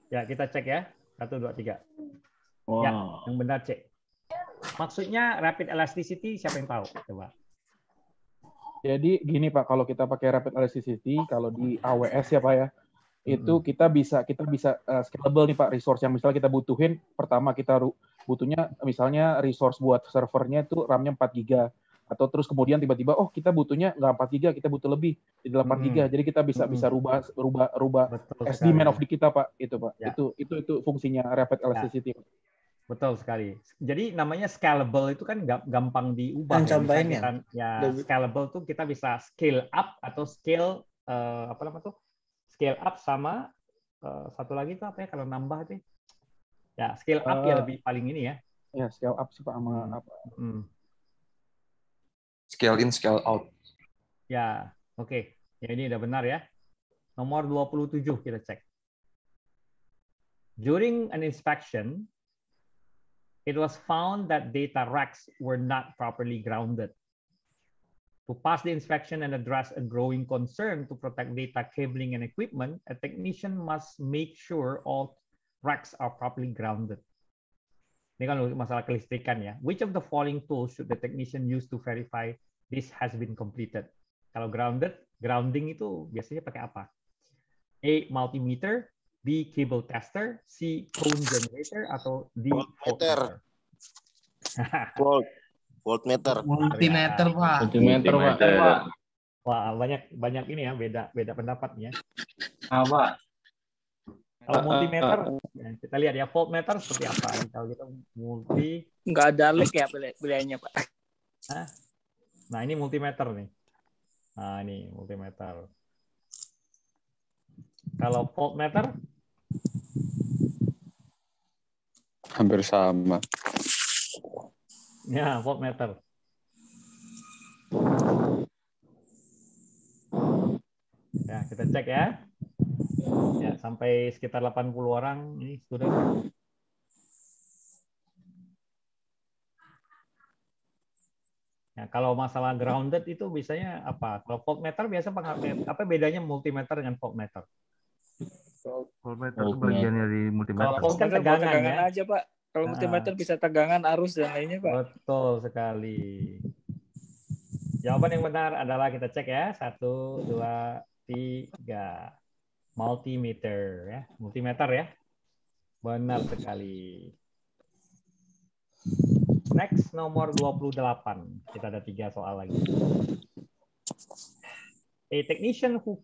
Ya, kita cek ya. 1, 2, 3. Wow. Ya, yang benar cek. Maksudnya rapid elasticity siapa yang tahu? Coba. Jadi gini Pak, kalau kita pakai rapid elasticity, kalau di AWS ya Pak ya, itu kita bisa scalable nih Pak, resource yang misalnya kita butuhin. Pertama kita butuhnya misalnya resource buat servernya itu RAM-nya 4 GB. Atau terus kemudian tiba-tiba kita butuhnya nggak 4 GB, kita butuh lebih di 8 GB. Jadi kita bisa rubah SD main of kita Pak, itu Pak. Ya. Itu fungsinya rapid elasticity. Ya. Betul sekali. Jadi namanya scalable itu kan gampang diubah. Cobain ya. Scalable tuh kita bisa scale up atau scale scale up sama satu lagi tuh apa ya kalau nambah tuh? Ya scale up ya lebih paling ini ya. Ya scale up sih Pak sama apa? Scale in, scale out. Ya, oke. Ya ini udah benar ya. Nomor 27 kita cek. During an inspection, it was found that data racks were not properly grounded. To pass the inspection and address a growing concern to protect data cabling and equipment, a technician must make sure all racks are properly grounded. Ini kan masalah kelistrikan ya. Which of the following tools should the technician use to verify this has been completed? Kalau grounding itu biasanya pakai apa? A. Multimeter, B. Cable tester, C. Cone generator, atau D. Voltmeter. Voltmeter. Multimeter Pak. Wah banyak ini ya beda pendapatnya. Apa? Kalau multimeter kita lihat ya voltmeter seperti apa. Kalau kita nggak ada lag ya pilihannya Pak. Nah ini multimeter nih. Nah ini multimeter. Kalau voltmeter hampir sama. Ya, voltmeter. Ya, kita cek ya. Ya, sampai sekitar 80 orang ini student. Ya, kalau masalah grounded itu biasanya apa? Kalau voltmeter biasa apa bedanya multimeter dengan voltmeter? Voltmeter itu bagiannya dari multimeter. Kalau kan tegangan ya. Aja, Pak. Kalau multimeter bisa tegangan, arus dan lainnya, Pak. Betul sekali. Jawaban yang benar adalah kita cek ya. 1, 2, 3. Multimeter ya. Multimeter ya. Benar sekali. Next nomor 28. Kita ada 3 soal lagi. A technician who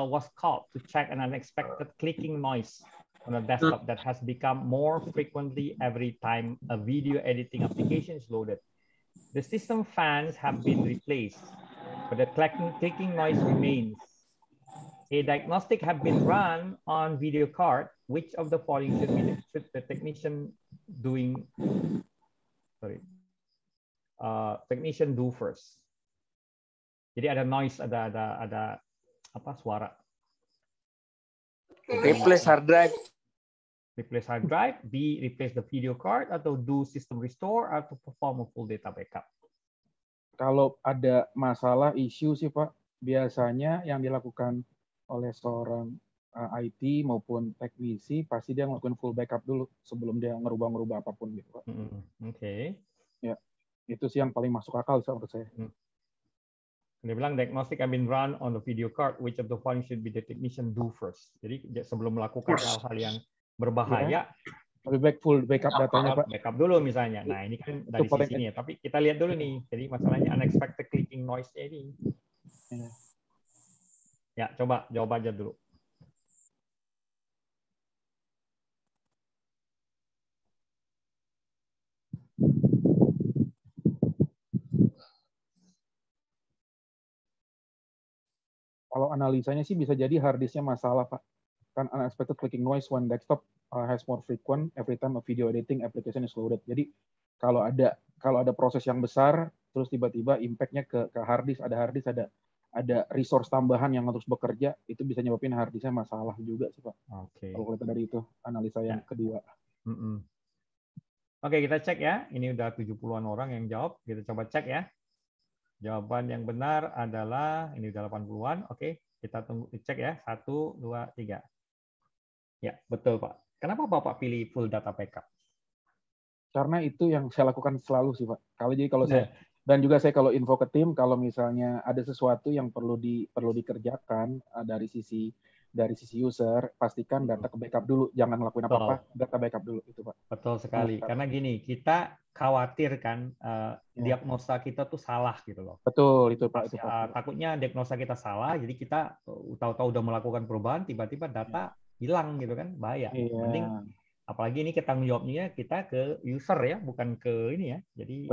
was called to check an unexpected clicking noise on a desktop that has become more frequently every time a video editing application is loaded. The system fans have been replaced, but the clicking noise remains. A diagnostic have been run on video card. Which of the following should the technician technician do first? Jadi ada noise, ada apa suara. Replace hard drive. Replace hard drive, B, replace the video card, atau do system restore, atau perform a full data backup. Kalau ada masalah, isu sih Pak, biasanya yang dilakukan oleh seorang IT maupun teknisi, pasti dia ngelakuin full backup dulu sebelum dia ngerubah-ngerubah apapun gitu Pak. Oke. Ya, itu sih yang paling masuk akal menurut saya. Dia bilang diagnostic have been run on the video card, which of the following should be the technician do first. Jadi sebelum melakukan hal-hal yang berbahaya, lebih baik full backup datanya Pak. Backup dulu misalnya. Nah ini kan dari sisi ini ya. Tapi kita lihat dulu nih. Jadi masalahnya unexpected clicking noise ini. Ya coba jawab aja dulu. Kalau analisanya sih bisa jadi hard disknya masalah Pak. Kan unexpected clicking noise when desktop has more frequent every time a video editing application is loaded. Jadi kalau ada proses yang besar, terus tiba-tiba impact-nya ke hard disk, ada resource tambahan yang harus bekerja, itu bisa nyebabin hard disknya masalah juga sih Pak. Oke. Kalau kita dari itu analisa yang kedua. Oke, kita cek ya. Ini udah 70-an orang yang jawab. Kita coba cek ya. Jawaban yang benar adalah ini udah 80-an. Oke, kita tunggu cek ya. 1, 2, 3. Ya, betul Pak. Kenapa Bapak pilih full data backup? Karena itu yang saya lakukan selalu sih Pak. Kalau saya dan juga saya kalau info ke tim, kalau misalnya ada sesuatu yang perlu dikerjakan dari sisi user, pastikan data ke backup dulu, jangan ngelakuin apa-apa, data backup dulu itu Pak. Betul sekali. Karena gini, kita khawatir kan diagnosa kita tuh salah gitu loh. Betul itu Pak. Itu Pak. Takutnya diagnosa kita salah, jadi kita tahu-tahu udah melakukan perubahan, tiba-tiba data hilang gitu kan, bahaya. Mending apalagi ini kita menjawabnya kita ke user ya, bukan ke ini ya. Jadi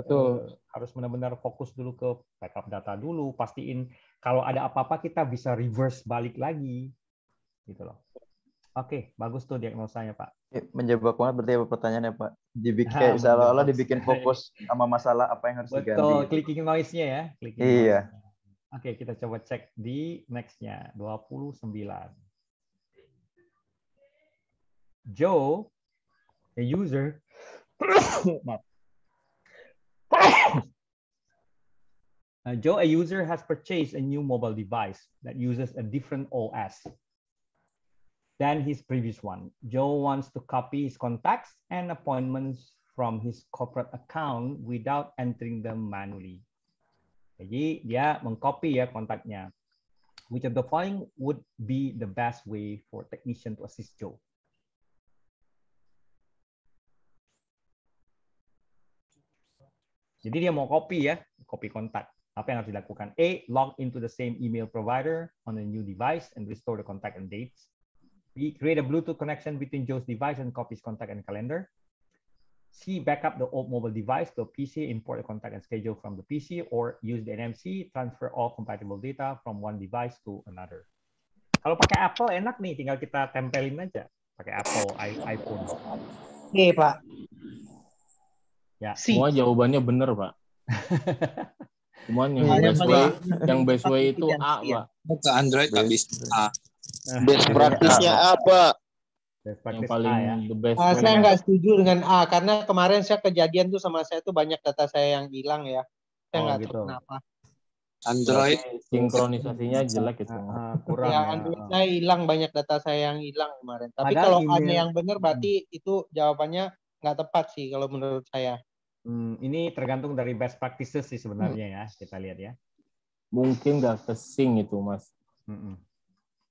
harus benar-benar fokus dulu ke backup data dulu, pastiin kalau ada apa-apa kita bisa reverse balik lagi, gitu loh. Oke, bagus tuh diagnosanya Pak. Menjebak banget berarti apa pertanyaannya Pak? Dibikin seolah-olah dibikin fokus sama masalah apa yang harus diganti. Betul, clicking noise-nya ya. Iya. Oke, kita coba cek di next-nya 29. Joe, a user, Joe, a user has purchased a new mobile device that uses a different OS than his previous one. Joe wants to copy his contacts and appointments from his corporate account without entering them manually. Jadi dia mengcopy ya kontaknya. Which of the following would be the best way for technician to assist Joe? Jadi dia mau copy ya, copy kontak. Apa yang harus dilakukan? A, log into the same email provider on a new device and restore the contact and dates. B, create a Bluetooth connection between Joe's device and copy his contact and calendar. C, backup the old mobile device to a PC, import the contact and schedule from the PC, or use the NMC, transfer all compatible data from one device to another. Kalau pakai Apple enak nih, tinggal kita tempelin aja. Pakai Apple, iPhone. Oke, Pak. Ya. Semua jawabannya benar, Pak. Cuman yang best way itu A, Pak. Ke Android habis A. Best practice-nya apa? Yang paling the best. Saya nggak setuju dengan A karena kemarin saya kejadian tuh sama saya tuh banyak data saya yang hilang ya. Saya nggak tahu kenapa. Android sinkronisasinya jelek itu. Kurang ya. Android saya hilang, banyak data saya yang hilang kemarin. Tapi kalau A-nya yang benar berarti itu jawabannya nggak tepat sih kalau menurut saya. Ini tergantung dari best practices sih sebenarnya ya, kita lihat ya. Mungkin nggak ke-sync itu, Mas.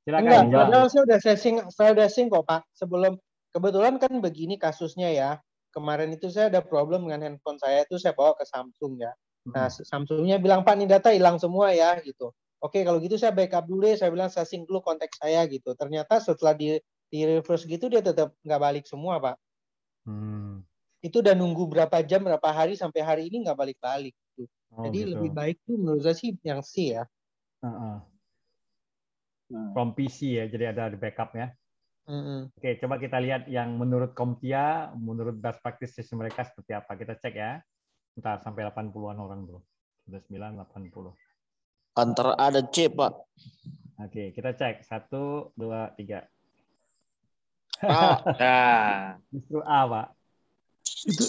Silakan. Enggak, padahal saya udah sync kok Pak. Sebelum kebetulan kan begini kasusnya ya. Kemarin itu saya ada problem dengan handphone saya itu saya bawa ke Samsung ya. Nah, Samsungnya bilang Pak ini data hilang semua ya gitu. Oke, kalau gitu saya backup dulu deh. Saya bilang saya sync dulu kontak saya gitu. Ternyata setelah di reverse gitu dia tetap nggak balik semua Pak. Itu udah nunggu berapa jam, berapa hari sampai hari ini nggak balik-balik. Gitu. Jadi gitu. Lebih baik tuh menurut saya sih yang C ya. From PC ya, jadi ada backup ya. Oke, coba kita lihat yang menurut CompTIA, menurut best practices mereka seperti apa. Kita cek ya. Ntar sampai 80-an orang dulu. 29, 80. Antara A dan C, Pak. Oke, kita cek. 1, 2, 3. A. Justru A, Pak.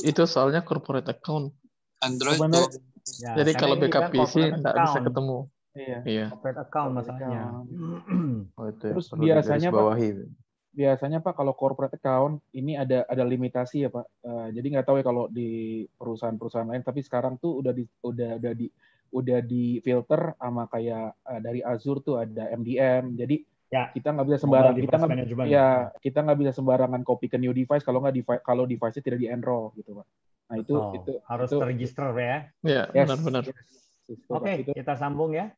Itu soalnya corporate account. Android Sebenarnya- tuh. Ya, Jadi karena kalau ini backup kan PC corporate nggak bisa account. ketemu. Iya. Corporate account masalahnya. Oh, itu Terus perlu biasanya, Pak, digarisbawahi. biasanya Pak kalau corporate account ini ada limitasi ya Pak. Jadi nggak tahu ya kalau di perusahaan-perusahaan lain, tapi sekarang tuh udah di filter sama kayak dari Azure tuh ada MDM. Jadi Ya, kita nggak bisa Mobile sembarang Device Management. kita nggak bisa sembarangan copy ke new device kalau device-nya tidak di enroll gitu Pak. Nah itu harus itu terregister ya. Iya, yes, benar-benar. yes. Itu, Oke, Pak. Itu kita sambung ya.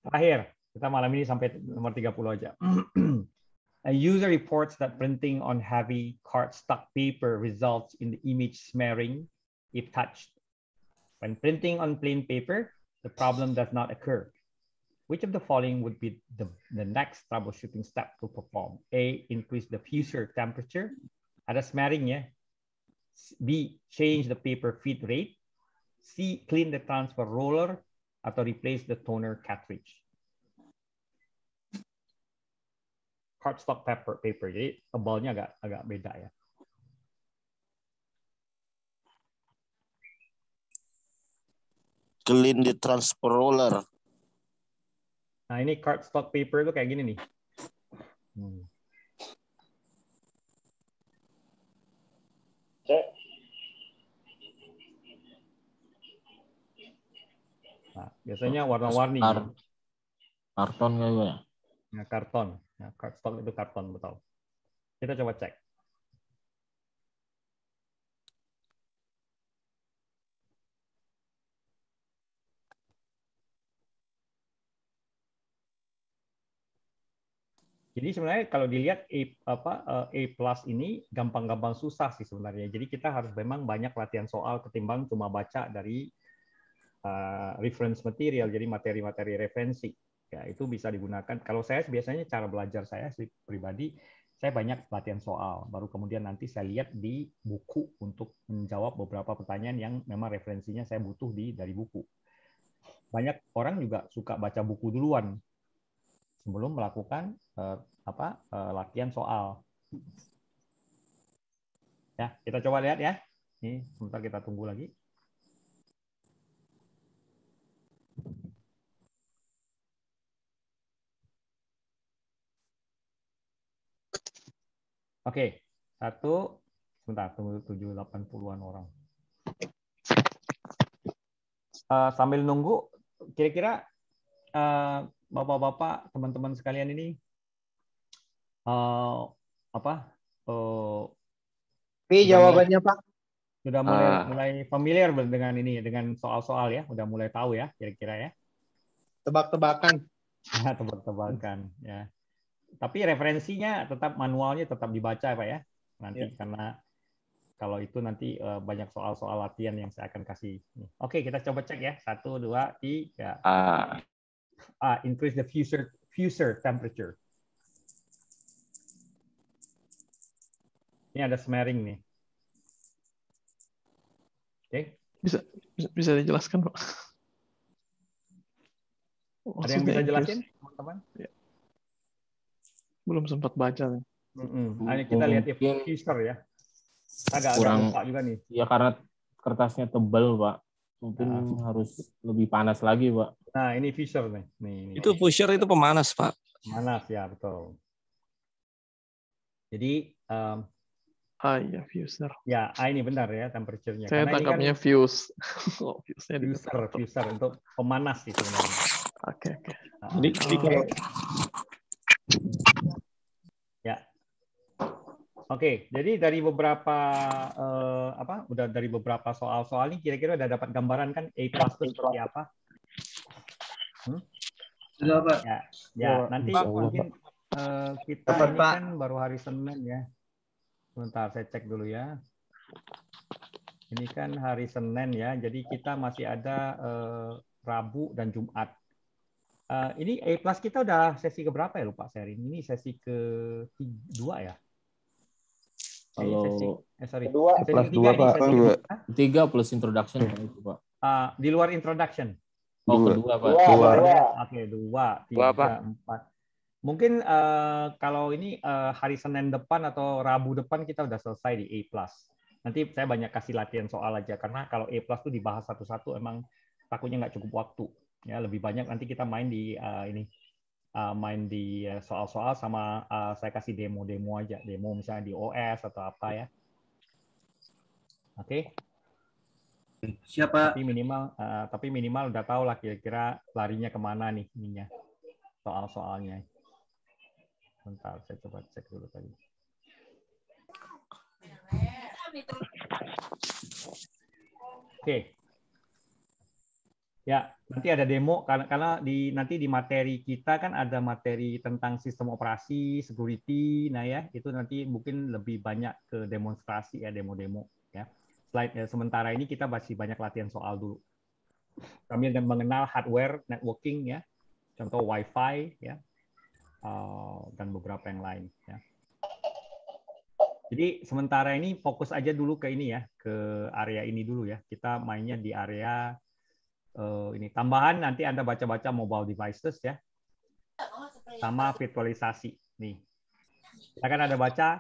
Terakhir, kita malam ini sampai nomor 30 aja. A user reports that printing on heavy cardstock paper results in the image smearing if touched. When printing on plain paper, the problem does not occur. Which of the following would be the next troubleshooting step to perform? A, increase the fusor temperature. Ada smearing ya. B, change the paper feed rate. C, clean the transfer roller. Atau replace the toner cartridge. Cardstock paper, jadi tebalnya agak beda ya. Clean the transfer roller. Nah ini cardstock paper itu kayak gini nih. Nah, biasanya warna-warni. Karton kayaknya ya. Nah, karton. Nah, cardstock itu karton, betul. Kita coba cek. Jadi sebenarnya kalau dilihat A+ ini gampang-gampang susah sih sebenarnya. Jadi kita harus memang banyak latihan soal ketimbang cuma baca dari reference material, jadi materi-materi referensi. Ya, itu bisa digunakan. Kalau saya biasanya cara belajar saya pribadi, saya banyak latihan soal, baru kemudian nanti saya lihat di buku untuk menjawab beberapa pertanyaan yang memang referensinya saya butuh dari buku. Banyak orang juga suka baca buku duluan sebelum melakukan latihan soal. Ya, kita coba lihat ya. Ini sebentar kita tunggu lagi. Oke, sebentar, tunggu 780-an orang. Sambil nunggu, kira-kira Bapak-bapak, teman-teman sekalian ini jawabannya Pak. Sudah mulai familiar dengan ini, dengan soal-soal ya, udah mulai tahu ya, kira-kira ya. Tebak-tebakan. Tebak-tebakan ya. Tapi referensinya tetap manualnya tetap dibaca Pak ya. Nanti karena kalau itu nanti banyak soal-soal latihan yang saya akan kasih. Oke, kita coba cek ya. 1, 2, 3. Increase the fusor temperature. Ini ada smearing nih. Oke. Bisa dijelaskan, Pak? Ada yang bisa jelasin, teman-teman? Ya. Belum sempat baca. Kita lihat fusor ya. Agak lupa juga nih. Ya karena kertasnya tebal, Pak. Mungkin harus lebih panas lagi, Pak. Nah, ini fusor nih. Ini. Itu fusor itu pemanas, Pak. Pemanas ya, betul. Jadi iya, fusor. Ya, ini benar ya temperature-nya. Saya tangkapnya fuse. Fusor untuk pemanas sih sebenarnya. Oke. Jadi kalau ya. Oke, jadi dari beberapa udah dari beberapa soal-soal ini kira-kira udah dapat gambaran kan A+ itu seperti apa? Sudah, Pak. Ya, nanti mungkin kita ini kan baru hari Senin ya. Sebentar, saya cek dulu ya. Ini kan hari Senin ya, jadi kita masih ada Rabu dan Jumat. Ini A+ kita udah sesi keberapa ya lupa saya ini sesi ke-2 ya? Kalau +2 Pak. 3 plus introduction itu Pak. Di luar introduction. Oh, kedua, Pak. Dua. Oke, 2, 3, Dua, Pak. 4. Mungkin kalau ini hari Senin depan atau Rabu depan kita udah selesai di A+. Nanti saya banyak kasih latihan soal aja, karena kalau A+ tuh dibahas satu-satu emang takutnya nggak cukup waktu. Ya, lebih banyak nanti kita main di main di soal-soal sama saya kasih demo-demo aja. Demo misalnya di OS atau apa ya. Oke. Siapa? Tapi minimal udah tahu lah kira-kira larinya kemana nih ininya. Soal-soalnya. Bentar, saya coba cek dulu tadi. Oke. Ya, nanti ada demo karena nanti di materi kita kan ada materi tentang sistem operasi, security, nah ya, itu nanti mungkin lebih banyak ke demonstrasi ya, demo-demo ya. Sementara ini kita masih banyak latihan soal dulu. Kami akan mengenal hardware networking ya. Contoh Wi-Fi ya. Dan beberapa yang lain ya. Jadi sementara ini fokus aja dulu ke ini ya, ke area ini dulu ya. Kita mainnya di area ini. Tambahan nanti Anda baca-baca mobile devices ya. Sama virtualisasi nih. Kita kan ada baca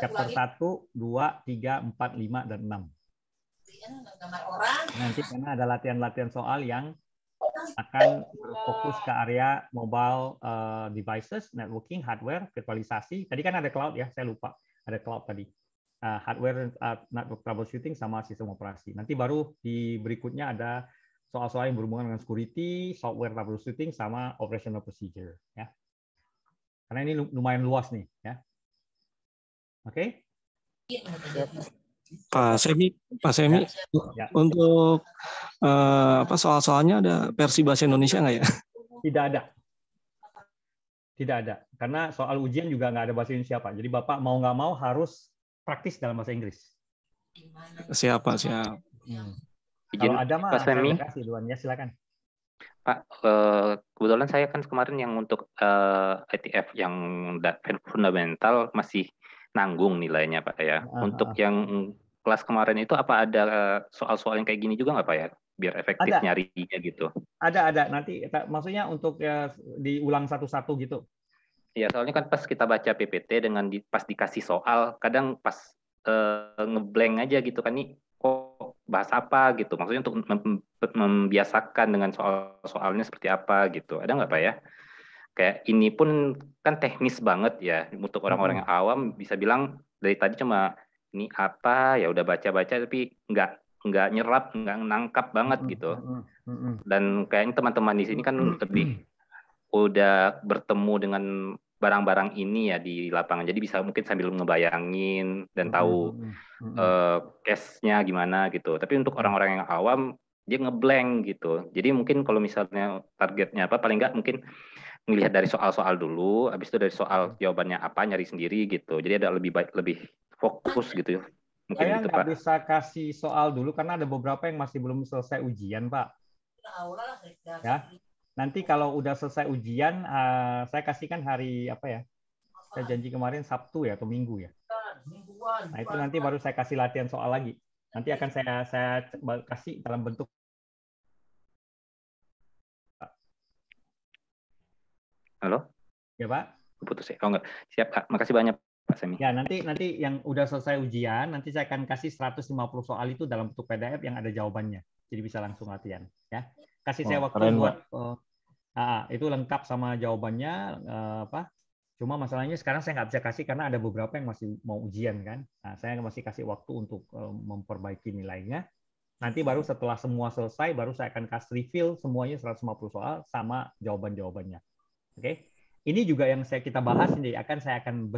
chapter 1, 2, 3, 4, 5 dan 6. Nanti karena ada latihan-latihan soal yang akan fokus ke area mobile devices, networking, hardware, virtualisasi. Tadi kan ada cloud ya, saya lupa. Ada cloud tadi. Hardware, network troubleshooting, sama sistem operasi. Nanti baru di berikutnya ada soal-soal yang berhubungan dengan security, software troubleshooting, sama operational procedure. Ya. Karena ini lumayan luas nih. Ya. Oke? Pak Semi, ya. Untuk soal-soalnya ada versi bahasa Indonesia nggak ya? Tidak ada. Karena soal ujian juga nggak ada bahasa Indonesia, Pak. Jadi Bapak mau nggak mau harus praktis dalam bahasa Inggris. Siap, Pak, siap. Kalau ada mah, Pak Semi. saya kasih duluan. Ya, silakan. Pak, kebetulan saya kan kemarin yang untuk ITF yang fundamental masih nanggung nilainya, Pak ya. Untuk yang kelas kemarin itu apa ada soal-soal yang kayak gini juga nggak, Pak ya? Biar efektif nyarinya gitu. Ada. Nanti maksudnya untuk diulang satu-satu gitu. Ya, soalnya kan pas kita baca PPT dengan pas dikasih soal, kadang pas ngeblank aja gitu kan, nih kok bahas apa gitu. Maksudnya untuk membiasakan dengan soal-soalnya seperti apa gitu. Ada nggak, Pak ya? Kayak ini pun kan teknis banget ya, untuk orang-orang yang awam bisa bilang dari tadi cuma ini apa ya udah baca-baca tapi nggak nyerap, nggak nangkap banget gitu. Dan kayaknya teman-teman di sini kan lebih udah bertemu dengan barang-barang ini ya di lapangan, jadi bisa mungkin sambil ngebayangin dan tahu case-nya gimana gitu. Tapi untuk orang-orang yang awam dia ngeblank gitu. Jadi mungkin kalau misalnya targetnya apa, paling nggak mungkin ngelihat dari soal-soal dulu, habis itu dari soal jawabannya apa, nyari sendiri gitu. Jadi ada lebih fokus gitu. Mungkin saya gitu, nggak Pak. bisa kasih soal dulu karena ada beberapa yang masih belum selesai ujian, Pak. Ya, nanti kalau udah selesai ujian, saya kasihkan hari apa ya? Saya janji kemarin Sabtu ya atau Minggu ya. Nah itu nanti baru saya kasih latihan soal lagi. Nanti akan saya kasih dalam bentuk. Halo? Ya, Pak? Putus ya? Oh, enggak. Siap, Kak. Makasih banyak, Pak Semi. Ya, nanti yang udah selesai ujian, nanti saya akan kasih 150 soal itu dalam bentuk PDF yang ada jawabannya. Jadi bisa langsung latihan. Ya. Kasih saya waktu keren, buat... itu lengkap sama jawabannya. Cuma masalahnya sekarang saya nggak bisa kasih karena ada beberapa yang masih mau ujian kan. Nah, saya masih kasih waktu untuk memperbaiki nilainya. Nanti baru setelah semua selesai, baru saya akan kasih reveal semuanya 150 soal sama jawaban-jawabannya. Oke, ini juga yang kita bahas ini saya akan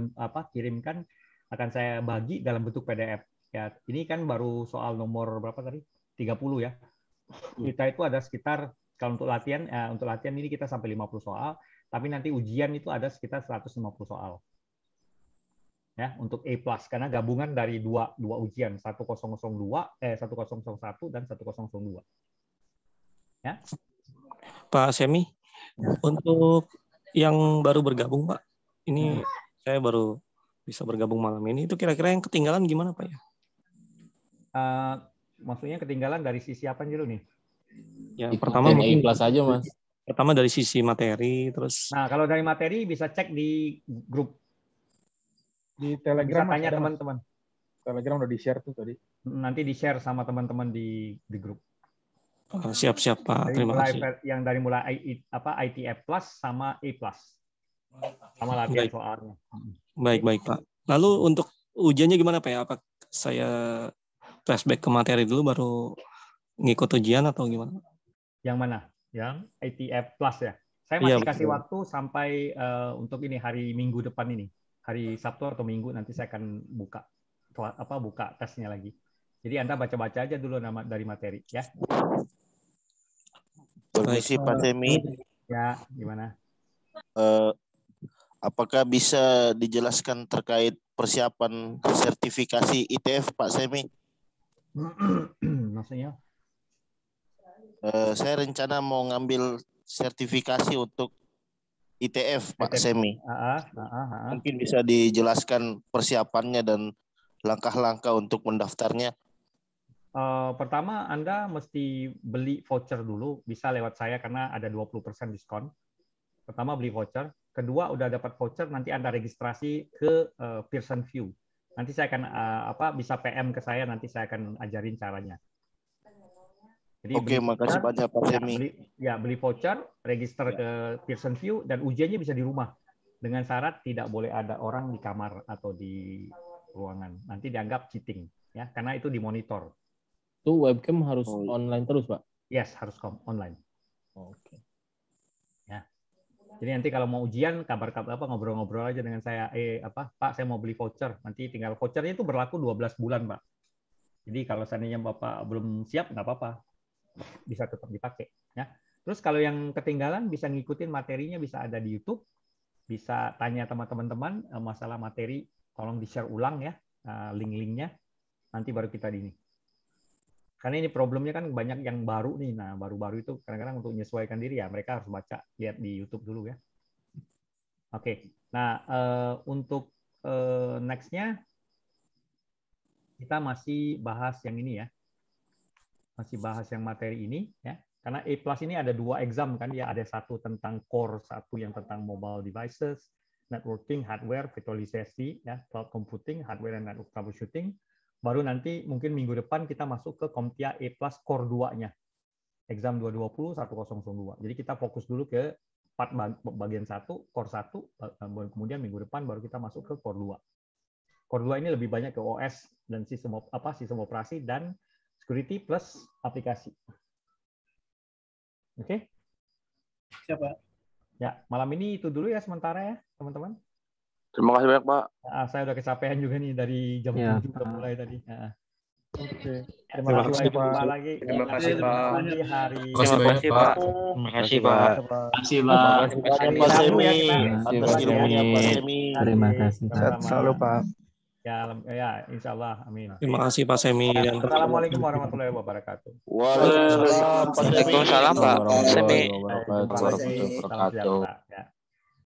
kirimkan, akan saya bagi dalam bentuk PDF. Ya, ini kan baru soal nomor berapa tadi? 30 ya. Kita itu ada sekitar kalau untuk latihan ini kita sampai 50 soal, tapi nanti ujian itu ada sekitar 150 soal. Ya, untuk A+ karena gabungan dari dua ujian, 1001 dan 1002. Ya. Pak Semi, untuk yang baru bergabung, Pak, ini saya baru bisa bergabung malam ini. Itu kira-kira yang ketinggalan gimana, Pak ya? Maksudnya ketinggalan dari sisi apa dulu nih? Ya, pertama mungkin kelas aja, Mas. Pertama dari sisi materi, terus. Nah, kalau dari materi bisa cek di grup. Di Telegram bisa tanya ada, teman-teman. Telegram udah di-share tuh tadi. Nanti di-share sama teman-teman di grup. Siap-siap Pak, terima kasih. Yang dari mulai ITF Plus sama A Plus. Sama latihan soalnya. Baik Pak. Lalu untuk ujiannya gimana Pak ya? Apa saya flashback ke materi dulu baru ngikut ujian atau gimana? Yang mana? Yang ITF Plus ya? Saya masih kasih waktu sampai untuk ini hari Minggu depan ini. Hari Sabtu atau Minggu nanti saya akan buka tesnya lagi. Jadi Anda baca-baca aja dulu dari materi ya. Permisi Pak Semi. Ya, gimana? Apakah bisa dijelaskan terkait persiapan sertifikasi ITF Pak Semi? Maksudnya? Saya rencana mau ngambil sertifikasi untuk ITF Pak Semi. Mungkin bisa dijelaskan persiapannya dan langkah-langkah untuk mendaftarnya. Pertama, Anda mesti beli voucher dulu, bisa lewat saya karena ada 20% diskon. Pertama, beli voucher. Kedua, udah dapat voucher, nanti Anda registrasi ke Pearson VUE. Nanti saya akan bisa PM ke saya, nanti saya akan ajarin caranya. Jadi Oke, makasih banyak Pak Semi. Beli voucher, register ke Pearson VUE, dan ujiannya bisa di rumah. Dengan syarat tidak boleh ada orang di kamar atau di ruangan. Nanti dianggap cheating, ya, karena itu dimonitor. Itu webcam harus online terus, Pak? Yes, harus online. Oke. Ya. Jadi nanti kalau mau ujian, ngobrol-ngobrol aja dengan saya. Pak, saya mau beli voucher. Nanti tinggal vouchernya itu berlaku 12 bulan, Pak. Jadi kalau seandainya Bapak belum siap, nggak apa-apa. Bisa tetap dipakai. Ya. Terus kalau yang ketinggalan, bisa ngikutin materinya, bisa ada di YouTube. Bisa tanya sama teman-teman masalah materi, tolong di-share ulang ya, link-linknya. Nanti baru kita ini. Karena ini problemnya kan banyak yang baru nih. Nah, baru-baru itu kadang-kadang untuk menyesuaikan diri ya, mereka harus baca, lihat di YouTube dulu ya. Oke. Nah, untuk next-nya kita masih bahas yang ini ya. Masih bahas yang materi ini ya. Karena A+ ini ada 2 exam kan ya, ada satu tentang core, satu yang tentang mobile devices, networking, hardware, virtualisasi ya, cloud computing, hardware and network troubleshooting. Baru nanti mungkin minggu depan kita masuk ke CompTIA A+ Core 2-nya. Exam 220 1002. Jadi kita fokus dulu ke part bagian 1, Core 1, kemudian minggu depan baru kita masuk ke Core 2. Core 2 ini lebih banyak ke OS dan sistem operasi dan security plus aplikasi. Oke? Siapa? Ya, malam ini itu dulu ya sementara ya, teman-teman. Terima kasih banyak, Pak. Saya udah kecapean juga nih dari jam 7 udah mulai tadi. Oke. Terima kasih Pak lagi. Terima kasih, Pak. Terima kasih, Pak. Terima kasih, Pak. Terima kasih, Pak. Terima kasih, Pak. Selalu, Pak. Ya, insya Allah. Amin. Terima kasih Pak Semi. Assalamualaikum warahmatullahi wabarakatuh. Waalaikumsalam, Pak Semi. Waalaikumsalam, Pak Semi. Salam sejahtera.